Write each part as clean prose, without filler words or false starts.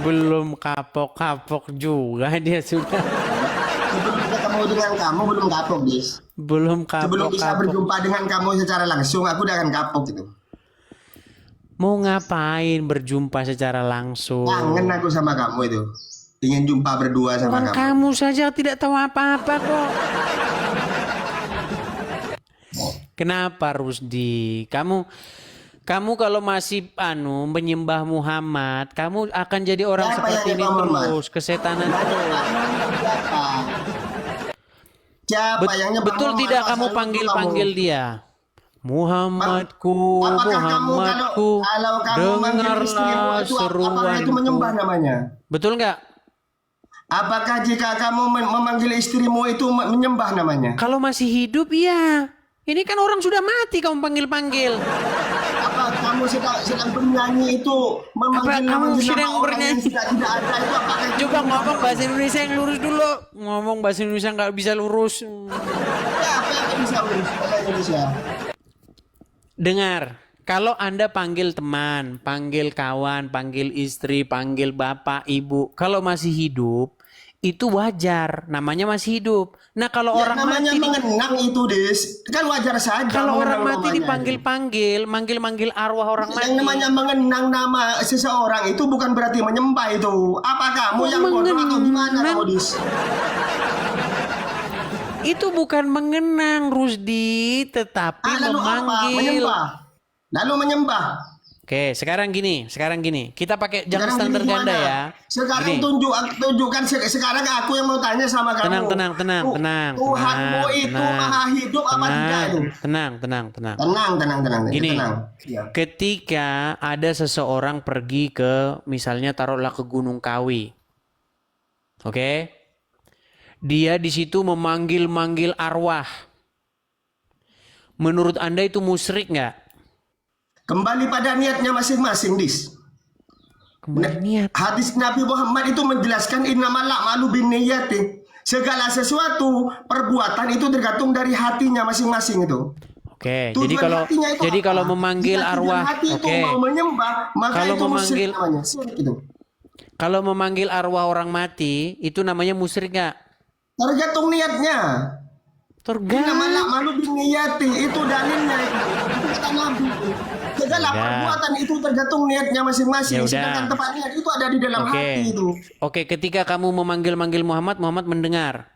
Belum kapok-kapok juga dia sudah. Sebelum ketemu dengan kamu belum kapok, Dis. Belum Sebelum bisa kapok-kapok. berjumpa dengan kamu secara langsung, aku udah akan kapok gitu. Mau ngapain berjumpa secara langsung? Kangen aku sama kamu itu. Ingin jumpa berdua sama Orang kamu. kamu saja tidak tahu apa-apa kok. Kenapa Rusdi? Kamu kalau masih menyembah Muhammad, kamu akan jadi orang Siapa seperti yang ini nyembah Muhammad? terus, kesetanan Siapa? terus. Siapa yang nyembah Betul Muhammad? tidak Masa kamu lucu panggil-panggil dia? Muhammadku, Apakah kamu Muhammadku, kalau kamu manggil istrimu dengarlah itu apakah itu seruanku. menyembah namanya? Betul nggak? Apakah jika kamu memanggil istrimu itu menyembah namanya? Kalau masih hidup, iya. Ini kan orang sudah mati kamu panggil-panggil. Apa kamu sedang bernyanyi itu memanggil Apa kamu nama sedang orang bernyanyi? yang sudah tidak ada itu apakah itu Coba menyembah ngomong bahasa Indonesia yang lurus dulu. Ngomong bahasa Indonesia nggak bisa lurus. Ya, apa yang bisa urus bahasa Indonesia? Dengar, kalau Anda panggil teman, panggil kawan, panggil istri, panggil bapak, ibu, kalau masih hidup, itu wajar, namanya masih hidup. Nah, kalau Ya, orang namanya mati, mengenang itu, Des. Kan wajar saja. kalau orang mengenang mati namanya. dipanggil-panggil, manggil-manggil arwah orang Yang mati. namanya mengenang nama seseorang itu bukan berarti menyembah itu. Apa kamu yang bodoh atau gimana kamu, Dis? Itu bukan mengenang, Rusdi, tetapi Lalu apa? memanggil. Menyembah. Lalu menyembah. Oke, sekarang gini. Kita pakai jam Sekarang standar gini ganda gimana? ya. Sekarang Gini. tunjukkan sekarang aku yang mau tanya sama kamu. Tenang. Tuhanmu itu maha hidup apa tidak itu? Tenang. Tenang. Gini, Tenang. Ya. ketika ada seseorang pergi ke, misalnya taruhlah ke Gunung Kawi, oke? Dia di situ memanggil-manggil arwah. Menurut Anda itu musyrik nggak? Kembali pada niatnya masing-masing, Dis. Kembali niat. Hadis Nabi Muhammad itu menjelaskan innamal a'malu binniyati. Segala sesuatu perbuatan itu tergantung dari hatinya masing-masing itu. Oke, Tujuan hatinya itu jadi apa? kalau memanggil Jika tujuan arwah, hati itu oke. mau menyembah, maka Kalau itu musyrik memanggil- namanya. Syirik itu. Kalau memanggil arwah orang mati, itu namanya musyrik nggak? Tergantung niatnya. Innamal Tergantung. a'malu binniyati, itu dalilnya itu. Itu kata Nabi. Segala Ya. perbuatan itu tergantung niatnya masing-masing. Ya udah. Sedangkan tempat niat itu ada di dalam Oke. hati itu. Oke, ketika kamu memanggil-manggil Muhammad, Muhammad mendengar.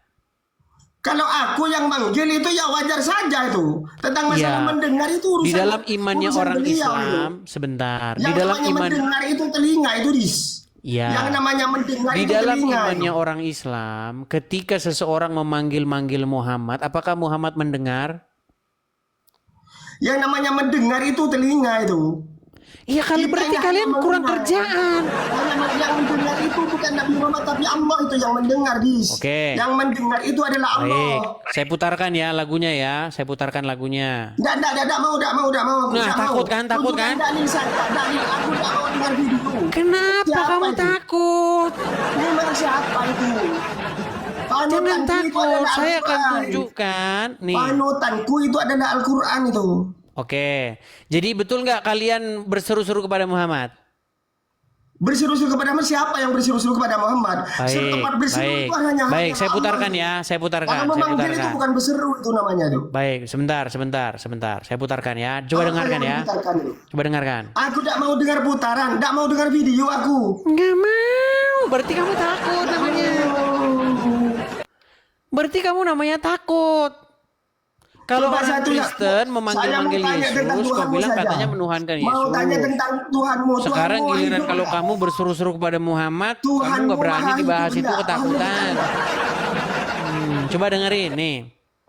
Kalau aku yang manggil itu ya wajar saja itu. Tentang masalah Ya. mendengar itu urusan Di dalam imannya urusan orang beliau Islam, itu. sebentar. Yang Di dalam namanya iman, mendengar itu telinga itu, Dis. ya. Yang namanya mendengar Di itu dalam telinga. imannya itu. orang Islam, ketika seseorang memanggil-manggil Muhammad, apakah Muhammad mendengar? Yang namanya mendengar itu telinga itu. Iya, kali Kita berarti yang kalian hanya kurang mendengar. kerjaan. Yang mendengar itu bukan Nabi Muhammad tapi Allah itu yang mendengar, Dis. Oke. Yang mendengar itu adalah Allah. Baik, saya putarkan ya lagunya ya. Saya putarkan lagunya. Tidak mau. Nah, Tidak takut mau. kan, takut Tunjukkan kan? Dalil saja, dalil. Aku tidak mau dengar video. Kenapa Siapa kamu itu? takut? Memang siapa itu? Jangan Panutanku itu takut, adalah saya akan Al-Quran. tunjukkan. Nih, Panutanku itu adalah Al-Quran itu. oke. Jadi betul nggak kalian berseru-seru kepada Muhammad? Berseru-seru kepada Muhammad, siapa yang berseru-seru kepada Muhammad? Tempat berseru itu hanya baik. Saya Allah. putarkan ya, saya Kalau putarkan. memanggil itu bukan berseru itu namanya tuh. Baik, sebentar. Saya putarkan ya. Coba Apa dengarkan yang ya. diputarkan itu? Coba dengarkan. Aku tidak mau dengar putaran, tidak mau dengar video aku. Nggak mau. Berarti kamu takut namanya. Berarti kamu namanya takut. Kalau Coba orang satu ya, Kristen saya memanggil-manggil mau tanya tentang Yesus, kau Tuhanmu bilang saja. katanya menuhankan Mau Yesus. tanya tentang Tuhanmu. Sekarang Tuhanmu giliran hidup kalau enggak? kamu berseru-seru kepada Muhammad, kamu Tuhanmu nggak berani maha dibahas hidup itu enggak? ketakutan. Maha hidup Coba dengerin nih.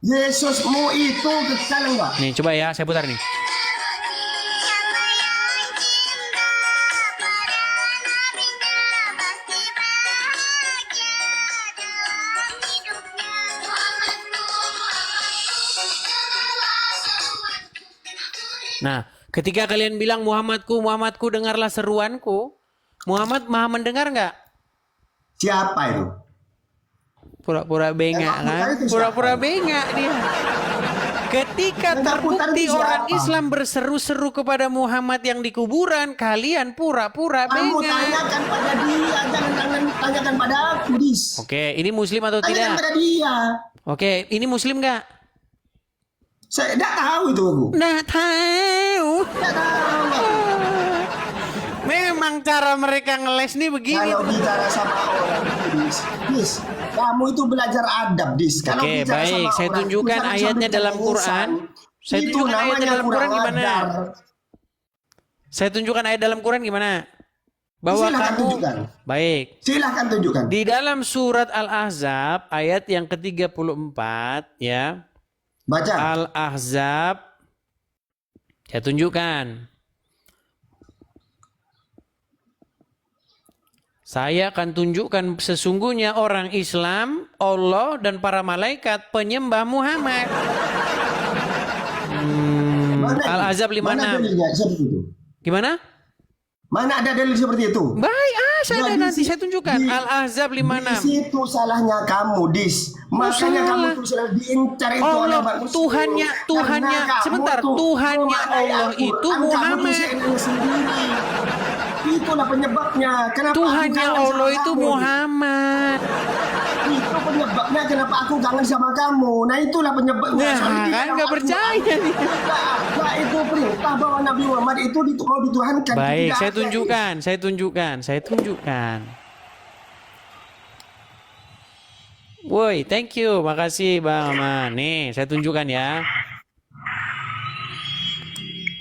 Yesusmu itu kekal enggak? Nih, coba ya, saya putar nih. Siapa yang cinta pada nabinya pasti bahagia dalam hidupnya. Nah, ketika kalian bilang Muhammadku, dengarlah seruanku. Muhammad maha mendengar nggak? Siapa itu? Pura-pura bengak Yang aku kan? tanya itu Pura-pura siapa? bengak dia. Ketika Yang aku tanya terbukti itu orang siapa? Islam berseru-seru kepada Muhammad yang di kuburan, kalian pura-pura Kamu bengak. tanyakan pada dia, tanyakan pada aku, Dis. Oke, ini muslim atau Tanyakan tidak? pada dia. Oke, ini muslim nggak? Saya tidak tahu itu aku. Nggak tahu. Tidak tahu. Memang cara mereka ngeles nih begini. Kalau bicara sama orang itu, Dis, kamu itu belajar adab, Dis. Kalau Oke, bicara baik. sama Saya orang, tunjukkan misalnya ayatnya sambil dalam tangisan, Quran. Saya itu tunjukkan ayatnya namanya dalam Quran kurang gimana? ajar. Saya tunjukkan ayat dalam Quran gimana? Bahwa Silakan kamu tunjukkan. baik. Silahkan tunjukkan. Di dalam surat Al-Ahzab ayat yang ke-34 ya. Baca. Al-Ahzab saya tunjukkan. Saya akan tunjukkan sesungguhnya orang Islam, Allah dan para malaikat penyembah Muhammad. Al-Ahzab 56. Mana dalilnya seperti itu? Gimana? Mana ada dalil seperti itu? Baik, saya Nah, ada nanti saya tunjukkan. di- Al-Ahzab Di 56. situ salahnya kamu, Dis. Makanya kamu salah. tuh selalu diincar itu oleh Allah, umat muslim. Tuhannya Karena kamu sebentar, tuh Tuhannya memaknai Allah Al-Quran, itu kamu tuh Muhammad. sendiri sendiri. Itulah penyebabnya. Kenapa aku Tuhannya kangen sama Allah itu kamu? Muhammad. Itu penyebabnya kenapa aku kangen sama kamu. Nah itulah penyebabnya. Nah, Soalnya di kan dalam nggak percaya Al-Quran nih. tidak ada itu perintah bahwa Nabi Muhammad itu mau dituhankan. Baik, Tidak saya ada. tunjukkan. Woi, thank you, makasih Bang Aman. Nih, saya tunjukkan ya.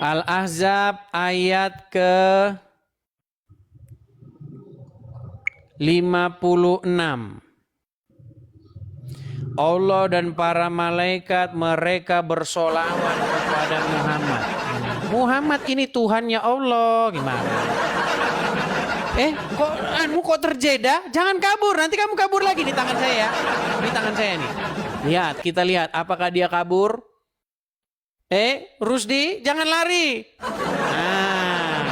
Al-Ahzab ayat ke 56. Allah dan para malaikat mereka bersolawat kepada Muhammad. Muhammad ini Tuhannya Allah. Gimana? Kok terjeda? Jangan kabur, nanti kamu kabur lagi di tangan saya ya. Di tangan saya nih. Lihat, kita lihat apakah dia kabur? Rusdi, jangan lari. Nah,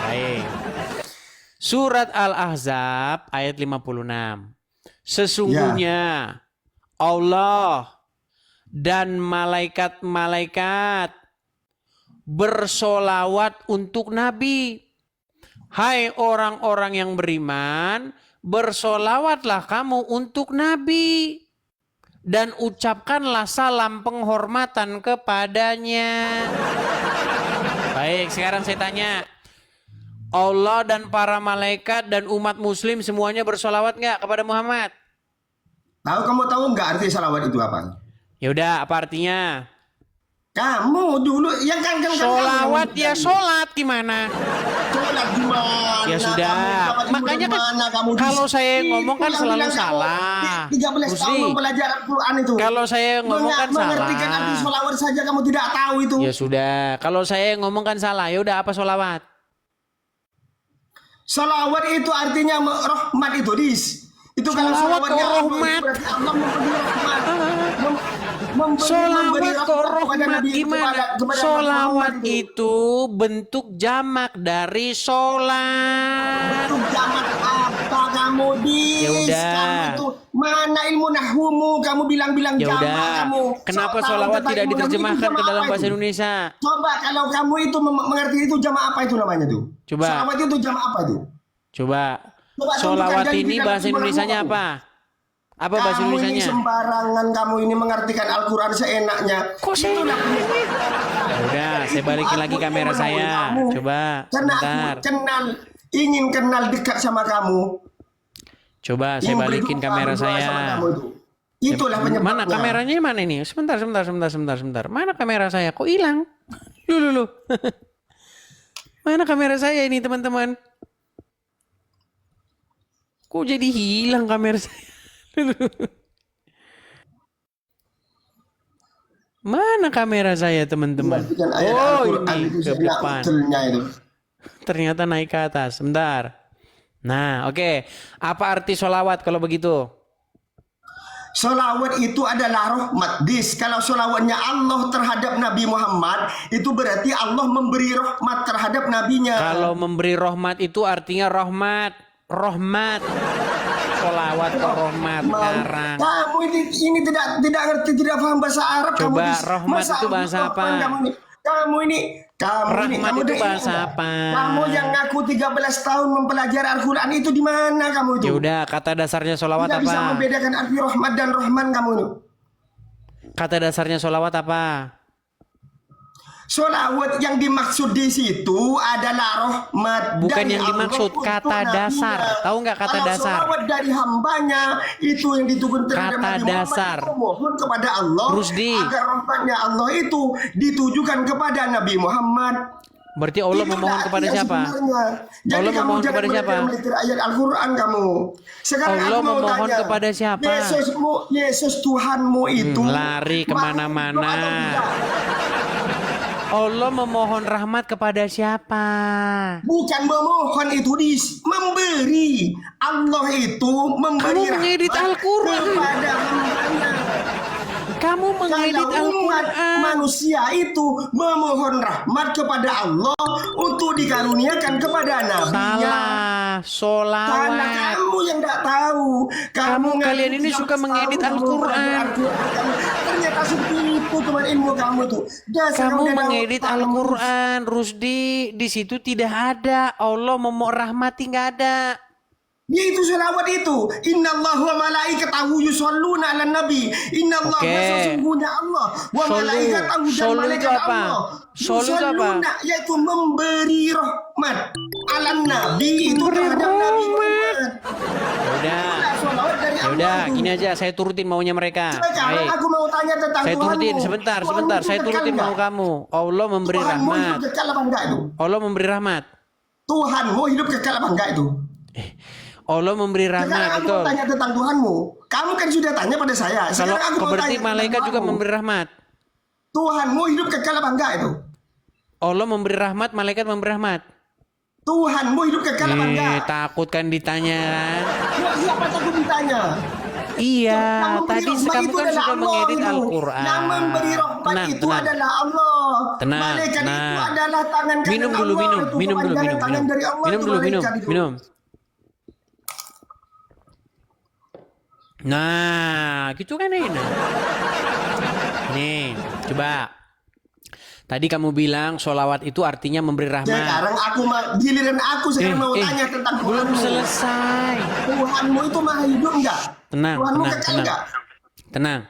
baik. Surat Al-Ahzab ayat 56. Sesungguhnya Allah dan malaikat-malaikat bersolawat untuk Nabi. Hai orang-orang yang beriman, bersolawatlah kamu untuk Nabi. Dan ucapkanlah salam penghormatan kepadanya. Baik, sekarang saya tanya. Allah dan para malaikat dan umat muslim semuanya bersolawat nggak kepada Muhammad? Kamu tahu nggak arti salawat itu apa? Ya udah, apa artinya? Kamu dulu yang kan Solawat ya sholat gimana? Sholat gimana? Ya sudah. Makanya kan kalau saya ngomong kan selalu salah. 13 tahun mempelajari Al-Quran itu. Kalau saya ngomong kan mengertikan arti salah. solawat saja kamu tidak tahu itu. Ya sudah. Kalau saya ngomong kan salah. Ya udah, apa solawat? Salawat itu artinya rahmat itu, Dis. Itu kalau Salawat salawatnya kok Allah, rahmat? berarti Allah memberi rahmat. Memberi Solawat kok kepada rahmat Nabi itu, gimana? kepada Solawat Muhammad itu bentuk jamak dari sholat. Bentuk jamak apa kamu, Dis? Ya udah. Kamu itu mana ilmu nahwumu? Kamu bilang-bilang Ya jamak udah. kamu. Kenapa Tahu solawat tentang tidak ilmu nahwu itu diterjemahkan ke jamak dalam apa bahasa itu? Indonesia? Coba kalau kamu itu mengerti itu jamak apa itu namanya tuh? Coba. Salawat itu jamak apa itu? Coba. Coba Solawat tunjukkan ini dalam bahasa ilmu Indonesianya nahwu. apa? Apa bahasa Kamu ini Indonesianya? sembarangan, kamu ini mengartikan Al-Quran seenaknya. Kok Itulah Ya udah, saya balikin lagi kamera saya. Coba, Karena bentar. aku ingin kenal dekat sama kamu. Coba saya Ingin balikin berdoa, kamera berdoa sama saya. kamu itu. Itulah penyebabnya. Mana kameranya mana ini? Sebentar. Mana kamera saya? Kok hilang? Loh. Mana kamera saya ini, teman-teman? Kok jadi hilang kamera saya? Mana kamera saya, teman-teman? Mengartikan ayat Oh, Al-Quran ini itu ke sebelah depan. utelnya itu. Ternyata naik ke atas. Sebentar. Nah, oke. Apa arti solawat kalau begitu? Solawat itu adalah rahmat, Dis. Kalau solawatnya Allah terhadap Nabi Muhammad, itu berarti Allah memberi rahmat terhadap nabinya. Kalau memberi rahmat itu artinya rahmat. Solawat ke rahmat. Ngarang. Kamu ini tidak ngerti, tidak paham bahasa Arab. Coba kamu, Dis. rahmat Masa itu bahasa apa? Kamu ini? Kamu ini Rahmat kamu itu udah bahasa ingat? apa? Kamu yang ngaku 13 tahun mempelajari Al-Quran itu di mana kamu itu? Ya udah, kata dasarnya sholawat Tidak bisa apa? membedakan arti rahmat dan rahman kamu itu. Kata dasarnya sholawat apa? Sholawat yang dimaksud di situ adalah rahmat Bukan dari yang Allah dimaksud, untuk kata nabinya. dasar. Tahu nggak kata Kalau dasar? sholawat dari hambanya itu yang ditujukan terhadap Kata Nabi dasar. Muhammad, itu mohon kepada Allah Rusdi. agar rahmatnya Allah itu ditujukan kepada Nabi Muhammad. Berarti Allah Itu memohon arti kepada yang siapa? sebenarnya. Jadi Allah kamu memohon jangan kepada siapa? melipir ayat Al-Quran kamu. Sekarang Allah aku mau memohon tanya, kepada siapa? Yesus Tuhanmu itu lari kemana-mana. makhluk atau tidak? Allah memohon rahmat kepada siapa? Bukan memohon itu memberi. Allah itu memberi Kamu mengedit rahmat Al-Quran. kepada hambanya. Kamu mengedit Kalau umat Al-Quran. manusia itu memohon rahmat kepada Allah untuk dikaruniakan kepada nabinya. Salah, Karena sholawat. kamu yang tidak tahu. Kamu kalian ini 13 suka mengedit tahun kamu Al-Quran. belajar Al-Quran. Ternyata seperti itu teman ilmu kamu tuh. Dasar Kamu udah mengedit tahu. Al-Quran, Rusdi. Di situ tidak ada. Allah memohon rahmati, nggak ada. Yaitu selawat itu. Innallaha wa malaikatahu yusholluna ala nabi. Innallaha Oke. sesungguhnya Allah wa Sholu. malaikatahu dan Sholu itu malaikat apa? Allah. Sholu itu apa? Yusholluna, yaitu memberi rahmat ala nabi itu Memberi terhadap Nabi rahmat. Muhammad. Ya udah. Itulah sholawat dari Ya Allah udah, itu. gini aja. Saya turutin maunya mereka. Sekarang Baik. aku mau tanya tentang Saya turutin Tuhanmu. sebentar. Tuhanmu itu Saya kekal turutin enggak? mau kamu. Allah memberi Tuhanmu rahmat. hidup kekal apa enggak itu? Allah memberi rahmat. Tuhanmu hidup kekal apa enggak itu? Allah memberi Sekarang rahmat, aku betul. mau tanya tentang Tuhanmu. Kamu kan sudah tanya pada saya. Kalau Sekarang aku mau berarti tanya malaikat tentang juga Tuhanmu. memberi rahmat. Tuhanmu hidup kekal apa enggak itu? Allah memberi rahmat, malaikat memberi rahmat. Tuhanmu hidup kekal apa enggak? Takut kan ditanya kan? Ya, siapa takut ditanya? Iya, Yang memberi tadi rahmat kamu itu kan adalah sudah Allah mengedit itu. Al-Quran. Yang memberi rahmat Tenang, itu tenang. adalah Allah. Tenang, Malaikat itu tenang. adalah tangan kanan Minum dulu, Allah. minum, Itu minum dulu, kepanjangan minum, tangan minum. dari Allah Minum itu dulu, minum, malaikat itu. minum. Nah, gitu kan enak. Nih, coba. Tadi kamu bilang sholawat itu artinya memberi rahmat. Sekarang aku giliran aku sekarang mau tanya tentang belum Tuhanmu. selesai. Tuhanmu itu maha hidup enggak? Tenang, Tuhanmu tenang, kekal tenang. enggak? Tenang.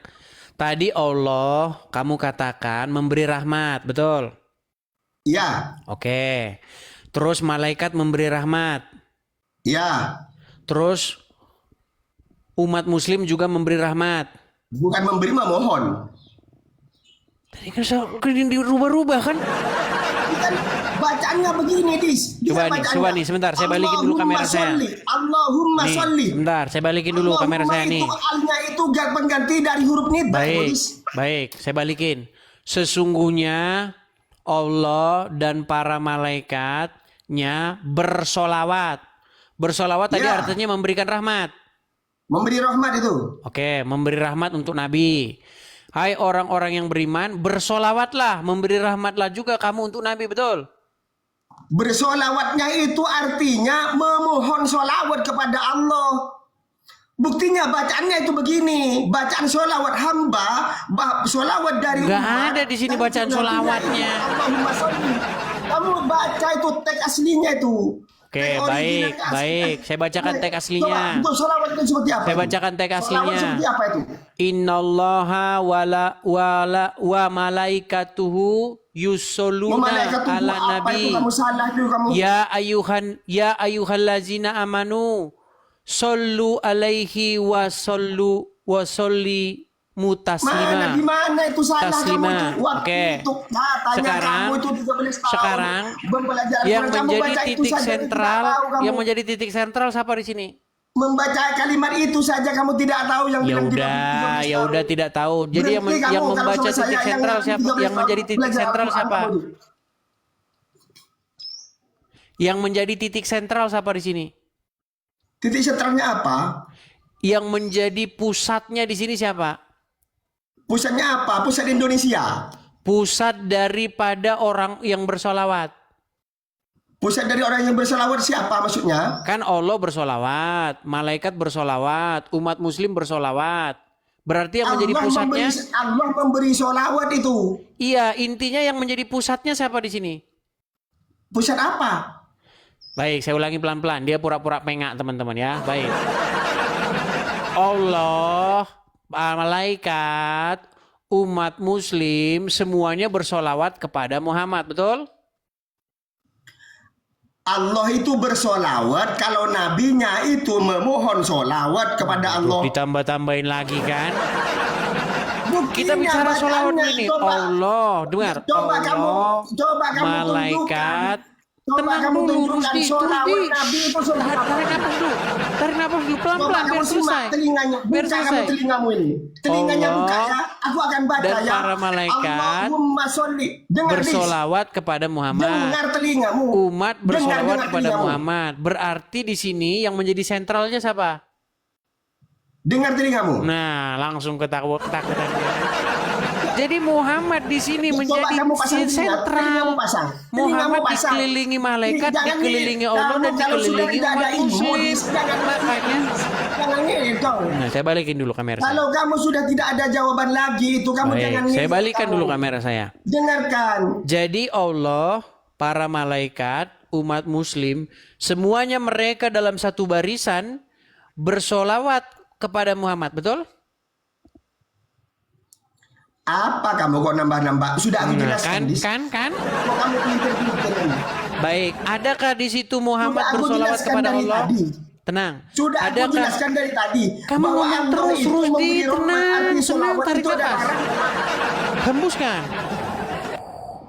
Tadi Allah kamu katakan memberi rahmat, betul? Iya, Oke. Terus malaikat memberi rahmat. iya. Terus umat muslim juga memberi rahmat. Bukan memberi, memohon. Tadi kan dirubah-rubah kan? Kan bacaannya begini, Dis. Dia Coba nih, bacaannya, coba nih sebentar, saya balikin dulu kamera Allahumma saya. sholli, Allahumma Nih, sholli. sebentar, saya balikin dulu kamera Allahumma saya nih. Itu alnya itu pengganti dari huruf nida. Baik, Dis. baik, saya balikin. Sesungguhnya Allah dan para malaikatnya bersolawat. Bersolawat tadi Ya. artinya memberikan rahmat. Memberi rahmat itu. Oke, memberi rahmat untuk Nabi. Hai orang-orang yang beriman, bersolawatlah, memberi rahmatlah juga kamu untuk Nabi, betul? Bersolawatnya itu artinya memohon solawat kepada Allah. Buktinya bacaannya itu begini. Bacaan solawat hamba, solawat dari Nggak umat. ada di sini dan bacaan juga solawatnya. Allahumma sholli. Kamu baca itu teks aslinya itu. Oke, Teks baik, originalnya baik. Saya bacakan teks aslinya. Coba, untuk solawat itu seperti apa? Saya itu? bacakan teks Solawat aslinya. seperti apa itu? Innallaha wa malaikatuhu yusholluna Malaikat itu ala apa nabi. itu kamu salah itu kamu. Ya ayyuhallazina amanu sallu alaihi wa salli Mana di mana itu salah Taslima. kamu itu? Waktu Oke. itu katanya Sekarang- kamu itu 13 tahun sekarang belajar yang Al-Quran. Kamu menjadi baca itu titik saja, tidak sentral, tahu kamu. yang menjadi titik sentral siapa di sini? Membaca kalimat itu saja kamu tidak tahu yang Ya bilang udah, 13 ya tahun. udah tidak tahu. Jadi yang, Berhenti kamu yang kalau membaca sama saya, titik yang sentral ngaku siapa? 13 Yang menjadi tahun titik belajar sentral Al-Quran siapa? kamu. Yang menjadi titik sentral siapa di sini? Titik sentralnya apa? Yang menjadi pusatnya di sini siapa? Pusatnya apa? Pusat Indonesia. Pusat daripada orang yang bersolawat. Pusat dari orang yang berselawat siapa maksudnya? Kan Allah bersolawat, malaikat bersolawat, umat muslim bersolawat. Berarti yang menjadi pusatnya, Allah memberi sholawat itu. iya, intinya yang menjadi pusatnya siapa di sini? Pusat apa? Baik, saya ulangi pelan-pelan. Dia pura-pura pengak, teman-teman ya. Baik. Allah, malaikat, umat muslim, semuanya bersolawat kepada Muhammad, betul? Allah itu bersolawat kalau nabinya itu memohon solawat kepada Allah. Ditambah-tambahin lagi kan? Buktinya Kita bicara solawat bacanya, ini. coba. Allah, dengar. Coba Allah, kamu malaikat. Coba Tenang kamu dulu, tunjukkan Rusdi, sholawat Rusdi. Nabi itu sholawat apa? Tarik napas dulu. Tarik napas dulu, Coba pelan-pelan kamu biar simak selesai. telinganya. Biar Buka kamu selesai. telingamu ini. Telinganya Allah buka ya. Aku akan baca dan ya. para malaikat Allahumma sholli. Dengar Lis. Bersolawat kepada Muhammad. Dengar telingamu. Umat bersolawat Dengar kepada telingamu. Muhammad. Berarti di sini yang menjadi sentralnya siapa? Dengar telingamu. Nah, langsung ketakutan. Jadi Muhammad di sini Coba menjadi kamu pasang telinga, sentral. telingamu pasang. Muhammad Telingamu pasang. dikelilingi malaikat, Jangan dikelilingi nih. Allah Kamu dan kalau sudah dikelilingi tidak ada umat ilmu, muslim. jangan Makanya, jangan gitu. nah saya balikin dulu kamera saya. Kalau kamu sudah tidak ada jawaban lagi itu kamu Baik, jangan saya ngikut balikan kamu. dulu kamera saya. Dengarkan. Jadi Allah, para malaikat, umat muslim, semuanya mereka dalam satu barisan bersolawat kepada Muhammad, betul? Apa kamu kok nambah-nambah? Sudah aku Nah, jelaskan. Dis. kan? Kok kamu pinter-pinter ini? Baik, adakah di situ Muhammad Sudah aku bersolawat jelaskan kepada dari Allah? tadi. Tenang. Sudah aku Adakah? jelaskan dari tadi. Kamu bahwa ngomong Allah terus, itu Rusdi, memberi rahmat, tenang, arti tenang, sholawat tarik itu adalah nafas. Hembuskan.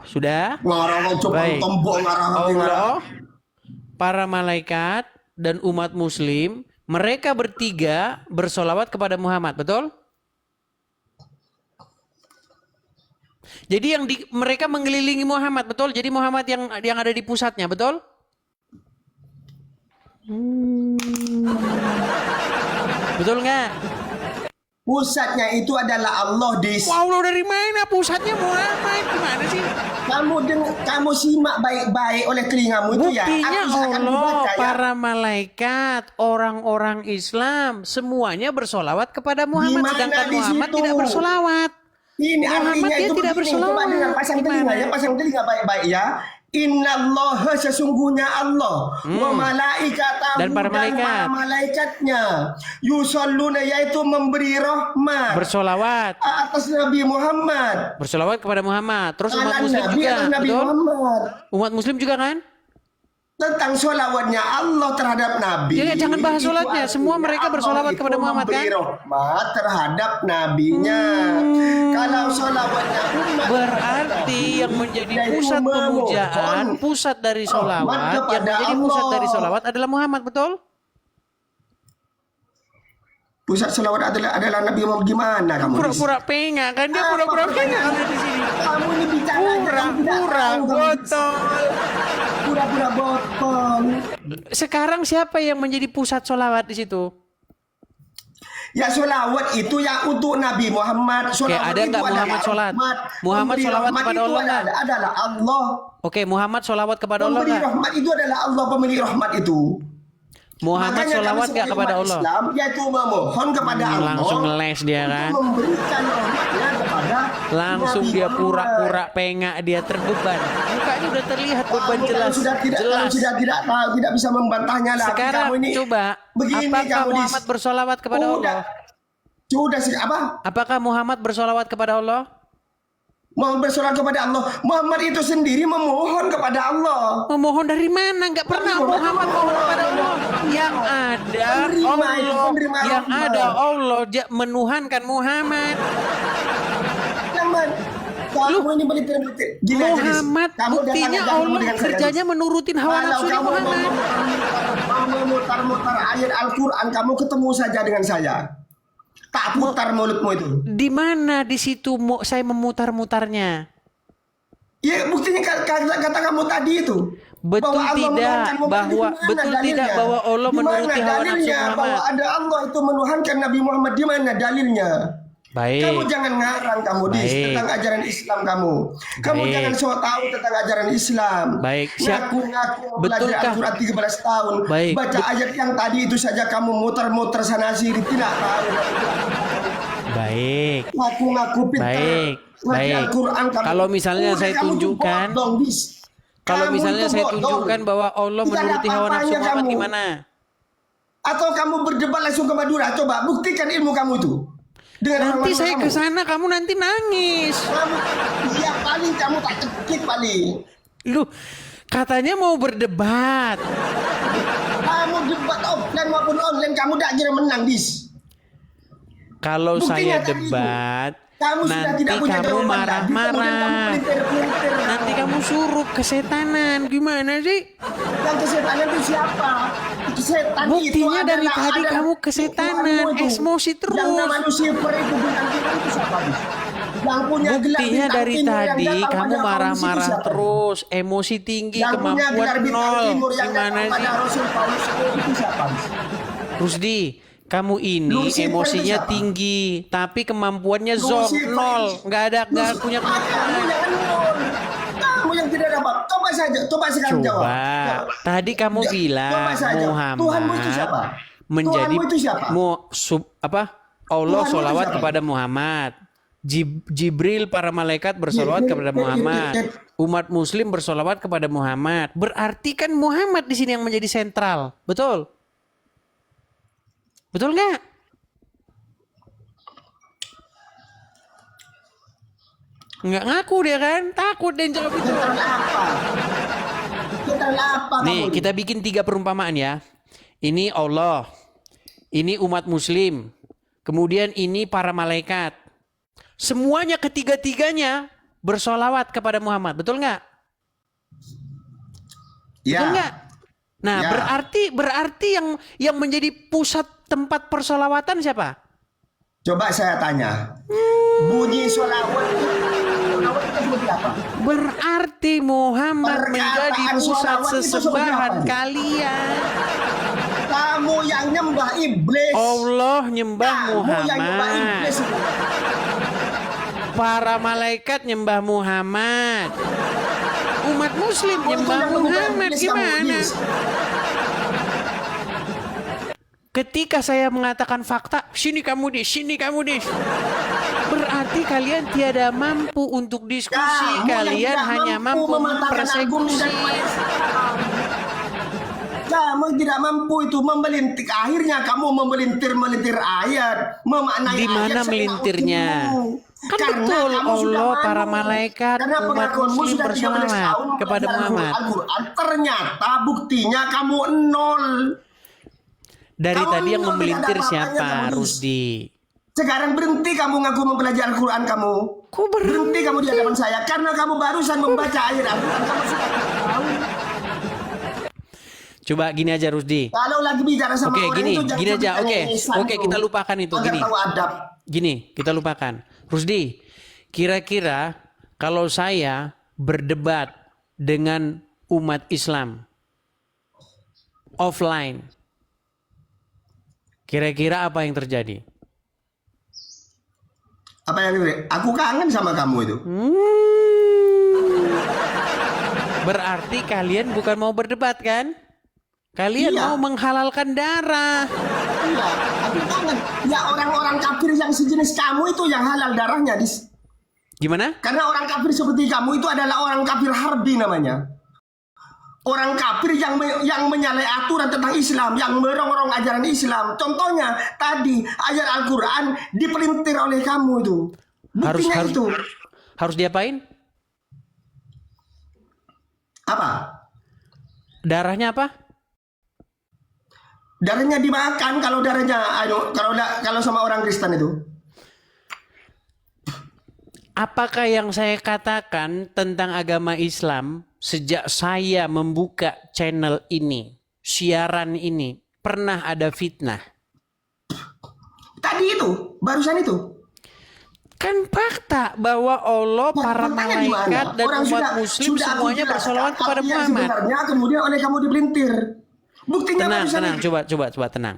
Sudah? ngarang coba Baik. tombol ngarang Allah, para malaikat dan umat muslim, mereka bertiga bersolawat kepada Muhammad, betul? Jadi mereka mengelilingi Muhammad, betul? Jadi Muhammad yang ada di pusatnya, betul? Betul nggak? Pusatnya itu adalah Allah, Dis. Wow, lo dari mana? Pusatnya Muhammad gimana sih? Kamu simak baik-baik oleh telingamu itu ya. Buktinya Aku akan Allah, dibaca ya. para malaikat, orang-orang Islam, semuanya bersolawat kepada Muhammad, Gimana sedangkan di Muhammad situ? tidak bersolawat. Ini Muhammad artinya dia itu tidak begini. Coba bersolawat. dengar, pasang telinga Gimana? ya, pasang telinga baik-baik ya. Innallaha sesungguhnya Allah wa malaikatahu Dan para malaikat. malaikatnya yusalluna yaitu memberi rahmat Bersolawat, atas Nabi Muhammad. bersolawat kepada Muhammad. Terus umat Ala muslim Nabi juga, atas Nabi betul? Muhammad. Umat muslim juga kan? Tentang sholawatnya Allah terhadap Nabi. Ya, jangan bahas Itu sholatnya. Semua artinya mereka Allah bersolawat itu kepada Muhammad, memberi kan? rahmat terhadap nabinya. Kalau sholawatnya umat Berarti yang menjadi Yaitu pusat memohon pemujaan, pusat dari rahmat solawat, yang kepada menjadi pusat Allah. dari solawat adalah Muhammad, betul? Pusat sholawat adalah Nabi Muhammad. Gimana kamu? Dis? Pura-pura pengak kan? Dia Apa pura-pura pengak pertanyaan? ada di sini. Kamu ini bicara aja, kamu tidak Pura-pura tahu, kamu. botol. Pura-pura botol. Sekarang siapa yang menjadi pusat solawat di situ? Ya sholawat itu yang untuk Nabi Muhammad. Oke, Sholawat ada itu nggak adalah Muhammad sholat? rahmat. Muhammad Pemberi sholawat rahmat kepada itu Allah nggak? adalah Allah. Oke, Muhammad solawat kepada Allah Pemberi nggak? rahmat itu adalah Allah, pemilik rahmat itu. Muhammad Makanya solawat kami nggak sebagai kepada umat Allah? Islam yaitu memohon kepada Allah. Langsung ngeles dia kan? Untuk memberikan rahmatnya kepada Langsung Nabi dia Muhammad. pura-pura pengak, dia terbeban. Mukanya udah terlihat beban Kamu jelas. kalau sudah tidak Jelas. kalau sudah tidak tahu, tidak bisa membantahnya lagi. Sekarang kamu ini coba, begini apakah kamu, Dis. Muhammad bersolawat kepada Allah? Sudah sih apa? Apakah Muhammad bersolawat kepada Allah? Muhammad bersolat kepada Allah. Muhammad itu sendiri memohon kepada Allah. Memohon dari mana? Nggak pernah Muhammad mohon kepada Allah. Yang ada Allah, yang ada Allah menuhankan Muhammad. Jangan. Kamu ini belitir-belitir. Gila, Muhammad Jadis. Kamu buktinya jangan Allah dengan saya, kerjanya Jadis. menurutin hawa Kalau nafsu kamu Muhammad. mau memutar-mutar ayat Al-Quran, kamu ketemu saja dengan saya. Tak putar mulutmu itu. Di mana di situ saya memutar-mutarnya? Ya buktinya kata kamu tadi itu. Betul Bahwa Allah tidak menuhankan Muhammad. bahwa Di mana betul dalilnya? tidak bahwa Allah Di mana menuruti hawa nafsu dalilnya Muhammad? bahwa ada Allah itu menuhankan Nabi Muhammad? Di mana dalilnya? Baik. Kamu jangan ngarang kamu Dis Baik. tentang ajaran Islam kamu. Kamu Baik. jangan sok tahu tentang ajaran Islam. Baik. Ngaku-ngaku belajar Betulkah? Al-Quran 13 tahun. Baik. Baca ayat yang tadi itu saja kamu muter-muter sana sini tidak tahu. Baik. Ngaku-ngaku pintar. Baik. Ngaji Baik. Al-Quran kamu. Kalau misalnya Udah, saya kamu tuh tunjukkan, bodoh, Dis. kalau Kamu misalnya itu saya bodoh. tunjukkan bahwa Allah Tidak ada menuruti hawa nafsu apa-apanya Muhammad kamu. gimana? Atau kamu berdebat langsung ke Madura. Coba buktikan ilmu kamu itu. Dengan Nanti orang-orang saya kamu. ke sana, kamu nanti nangis. Kamu, ya paling kamu tak cekik paling. Lu katanya mau berdebat. Kamu debat offline maupun online kamu tak kira menang Dis. Kalau Buktinya saya tadi debat, Kamu sudah nanti tidak punya kamu jawaban tadi, kemudian kamu marah-marah. pelintir-pelintir. Nanti kamu suruh kesetanan. Gimana sih? Yang kesetanan itu siapa? Setan Buktinya itu dari adalah tadi ada kamu kesetanan, Tuhanmu itu. emosi terus. Yang nama Lucifer itu bintang timur itu siapa Dis? Yang punya gelar Buktinya bintang dari timur yang tadi datang kamu pada marah-marah Paulus itu siapa? terus, emosi tinggi, Yang punya gelar kemampuan bintang nol. timur yang Gimana datang pada sih? Rasul Paulus itu siapa Dis? Rusdi, kamu ini Lucifer emosinya itu siapa? tinggi, tapi kemampuannya zong Lucifer nol, itu- nggak punya Kamu kemampuan. yang nol. Kamu yang tidak dapat. Coba saja, coba sekarang jawab. Coba, tadi kamu Ya, bilang coba saja. Muhammad Tuhanmu itu siapa? menjadi Tuhanmu itu siapa? Allah Tuhanmu sholawat itu siapa? kepada Muhammad. Jibril para malaikat bersolawat kepada Muhammad. Umat Muslim bersolawat kepada Muhammad. Berarti kan Muhammad di sini yang menjadi sentral, betul? Betul nggak? Nggak ngaku dia kan? Takut dia jawab itu. Tentang apa? Tentang apa Nih, kamu? kita bikin 3 perumpamaan ya. Ini Allah. Ini umat muslim. Kemudian ini para malaikat. Semuanya ketiga-tiganya bersolawat kepada Muhammad. Betul nggak? Ya. Betul nggak? Nah, Ya. berarti yang menjadi pusat tempat persolawatan siapa? Coba saya tanya. Bunyi sholawat itu seperti apa? Berarti Muhammad Perkataan menjadi pusat sholawat itu seperti sesembahan apa? kalian. Kamu yang nyembah iblis. Allah nyembah Kamu yang nyembah Muhammad. iblis. Para malaikat nyembah Muhammad. Umat muslim Kamu itu nyembah yang menyembah Muhammad. iblis, kamu, Gimana? Dis. Ketika saya mengatakan fakta, sini kamu dis, sini kamu dis. Berarti kalian tiada mampu untuk diskusi. Kamu yang Kalian tidak hanya mampu mematahkan argumen mempersekusi. daripada Islam. Kamu tidak mampu itu memelintir. Akhirnya kamu memelintir ayat, memaknai Di mana ayat melintirnya? Kan Karena betul, kamu sudah Allah, manu. para malaikat, Karena umat pengakuanmu muslim sudah 13 bersolawat tahun kepada belajar Muhammad. Al-Quran. Ternyata buktinya kamu nol. Dari Kamu tadi yang tidak memelintir ada apa-apanya, siapa, kamu, Dis. Rusdi? Sekarang berhenti kamu ngaku mempelajari Al-Quran kamu. Kok Berhenti kamu di hadapan saya. Karena kamu barusan membaca ayat Al-Quran. Kamu sudah tahu. Coba gini aja Rusdi. Kalau lagi bicara sama Oke, orang gini, itu jangan gini aja. ditanya Oke, lisan oke, itu. kita lupakan itu. Agar Gini, tahu adab. gini, kita lupakan. Rusdi, kira-kira kalau saya berdebat dengan umat Islam offline, kira-kira apa yang terjadi? Apa yang itu? Aku kangen sama kamu itu. Berarti kalian bukan mau berdebat kan? Kalian Iya. mau menghalalkan darah. Iya, aku kangen. Ya orang-orang kafir yang sejenis kamu itu yang halal darahnya, Dis. Gimana? Karena orang kafir seperti kamu itu adalah orang kafir harbi namanya. Orang kafir yang menyalahi aturan tentang Islam, yang merongrong ajaran Islam. Contohnya tadi ayat Al-Quran dipelintir oleh kamu itu. Buktinya itu. Harus diapain? Apa? Darahnya apa? Darahnya dimakan kalau darahnya kalau sama orang Kristen itu. Apakah yang saya katakan tentang agama Islam sejak saya membuka channel ini, siaran ini, pernah ada fitnah? Tadi itu, barusan itu. Kan fakta bahwa Allah, Ya, para makanya di mana? malaikat dan Orang umat muslim aku semuanya jelaskan bersolawat kepada apa yang Muhammad. Sebenarnya kemudian oleh kamu dipelintir. Buktinya Tenang, barusan tenang, itu. coba tenang.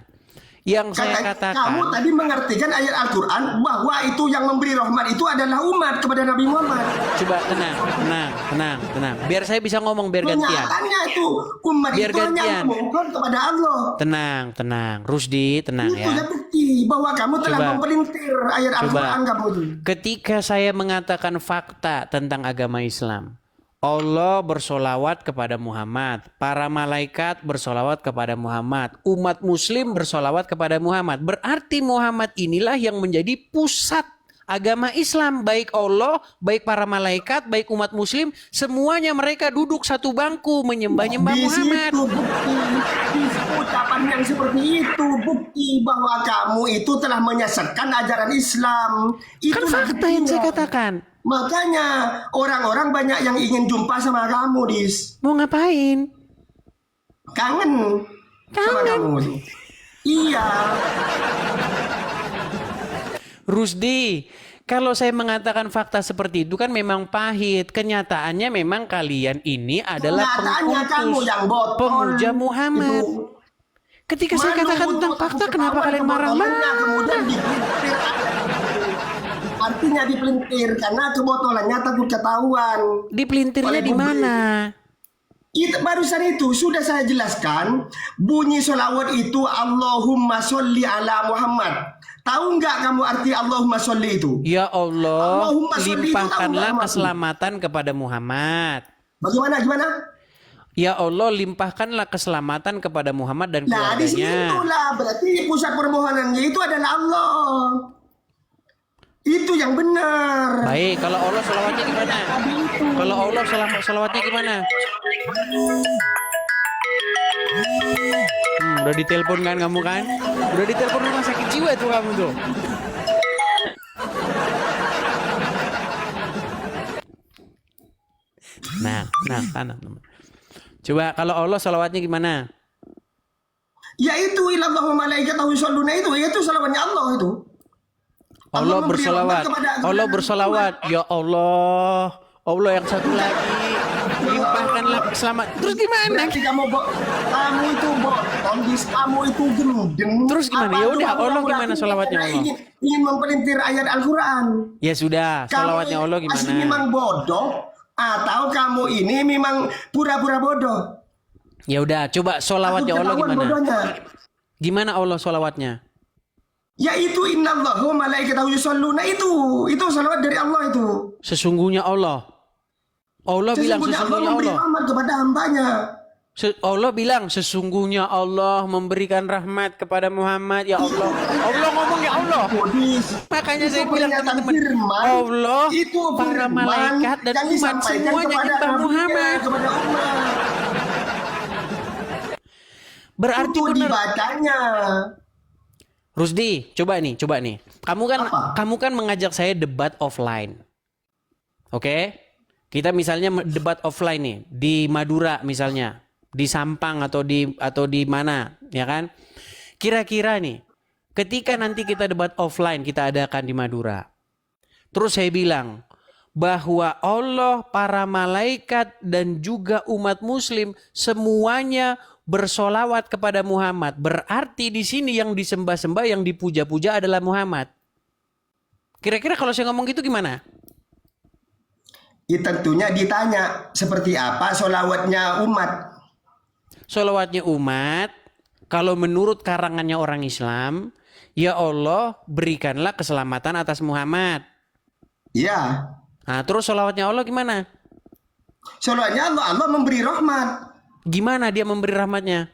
Yang saya Kamu katakan, tadi mengartikan ayat Al-Quran bahwa itu yang memberi rahmat itu adalah umat kepada Nabi Muhammad. coba tenang. Biar saya bisa ngomong, biar gantian. Kenyataannya itu umat Biar itu hanya gantian. memohon kepada Allah. Tenang. Rusdi, tenang Itu ya. ya bukti bahwa kamu telah Coba. mempelintir ayat Al-Quran kamu itu. Ketika saya mengatakan fakta tentang agama Islam, Allah bersolawat kepada Muhammad, para malaikat bersolawat kepada Muhammad, umat muslim bersolawat kepada Muhammad. Berarti Muhammad inilah yang menjadi pusat agama Islam. Baik Allah, baik para malaikat, baik umat muslim, semuanya mereka duduk satu bangku menyembah-nyembah Di Muhammad. situ bukti, di ucapan yang seperti itu bukti bahwa kamu itu telah menyesatkan ajaran Islam. Kan Itulah fakta yang saya buktinya. katakan. Makanya orang-orang banyak yang ingin jumpa sama kamu, Dis. Mau ngapain? Kangen sama kamu. Iya. Rusdi, kalau saya mengatakan fakta seperti itu kan memang pahit. Kenyataannya memang kalian ini adalah Kenyataannya kamu pengkultus, yang botol. pemuja Muhammad. Itu. Ketika saya katakan tentang fakta, kenapa kalian marah-marah? Kemudian dipelintir. Artinya dipelintir karena kebotolannya takut ketahuan. Dipelintirnya Oleh di publik. mana? Itu barusan itu sudah saya jelaskan. Bunyi sholawat itu Allahumma sholli ala Muhammad. Tahu nggak kamu arti Allahumma sholli itu? Ya Allah, Allahumma sholli itu tahu limpahkanlah nggak, Mas? keselamatan kepada Muhammad. Gimana? Ya Allah, limpahkanlah keselamatan kepada Muhammad dan Nah di keluarganya. situlah berarti pusat permohonannya itu adalah Allah. Itu yang benar. Baik, kalau Allah selawatnya gimana? Kalau Allah selawatnya gimana? Udah ditelepon kan kamu kan? Udah ditelepon rumah sakit jiwa tuh kamu tuh. Nah, tanam. Coba kalau Allah salawatnya gimana? Yaitu ilallahu malaikatahu yusholluna itu salawatnya Allah itu. Allah memberi bersolawat. rahmat kepada- Allah bersolawat. Ya Allah. Allah yang satu lagi. Limpahkanlah selamat. Terus gimana? Berarti kamu itu kondisi kamu itu gendeng. Terus gimana? Ya Apa udah, itu Allah kamu gimana berarti sholawatnya karena Allah? Ingin mempelintir ayat Al-Quran. Ya sudah, salawatnya Allah Asli gimana? memang bodoh atau kamu ini memang pura-pura bodoh? Ya udah, coba salawatnya Allah Ketahuan gimana? bodohnya. Gimana Allah salawatnya? Yaitu innallahu malaikatahu yusholluna itu salawat dari Allah itu. Sesungguhnya Allah. Allah bilang Sesungguhnya Allah sesungguhnya memberi Allah. rahmat kepada hambanya. Allah bilang sesungguhnya Allah memberikan rahmat kepada Muhammad. Ya Allah. Allah ngomong ya Allah. Bodis. Makanya Itu saya bilang pernyataan teman-teman, firman, Allah, itu para firman malaikat dan yang umat disampaikan semuanya kepada nyembah nabinya, Muhammad. kepada umat. Berarti Itu benar. dibacanya. Rusdi, coba nih. Kamu Apa? kan mengajak saya debat offline. Oke? Kita misalnya debat offline nih di Madura misalnya, di Sampang atau di mana, ya kan? Kira-kira nih, ketika nanti kita debat offline kita adakan di Madura. Terus saya bilang bahwa Allah, para malaikat dan juga umat muslim semuanya bersolawat kepada Muhammad. Berarti di sini yang disembah-sembah, yang dipuja-puja adalah Muhammad. Kira-kira kalau saya ngomong gitu gimana? Ya, tentunya ditanya seperti apa solawatnya umat. Solawatnya umat, kalau menurut karangannya orang Islam, ya Allah berikanlah keselamatan atas Muhammad. Ya, Nah terus solawatnya Allah gimana? solawatnya Allah memberi rahmat. Gimana dia memberi rahmatnya?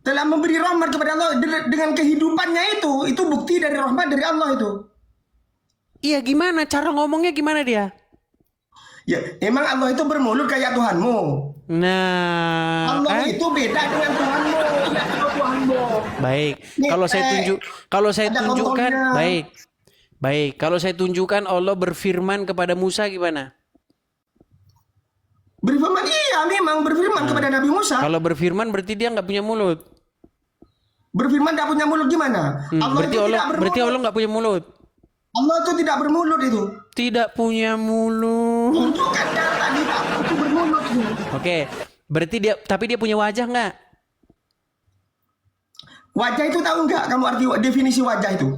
Telah memberi rahmat kepada Allah dengan kehidupannya itu bukti dari rahmat dari Allah itu. Iya gimana? Cara ngomongnya gimana dia? Ya, emang Allah itu bermulut kayak Tuhanmu. Nah, Allah kan? itu beda dengan Tuhanmu. Iya, kalau Tuhanmu. Baik. Nih, Kalau saya ada tunjukkan, contohnya. baik. Kalau saya tunjukkan Allah berfirman kepada Musa gimana? Berfirman, iya memang berfirman kepada Nabi Musa. Kalau berfirman berarti dia nggak punya mulut. Berfirman tidak punya mulut gimana? Berarti itu Allah, tidak berarti bermulut. Allah nggak punya mulut. Allah itu tidak bermulut itu. Tidak punya mulut. Tunjukkan data di itu bermulut itu. Oke, berarti tapi dia punya wajah nggak? Wajah itu tahu nggak kamu arti definisi wajah itu?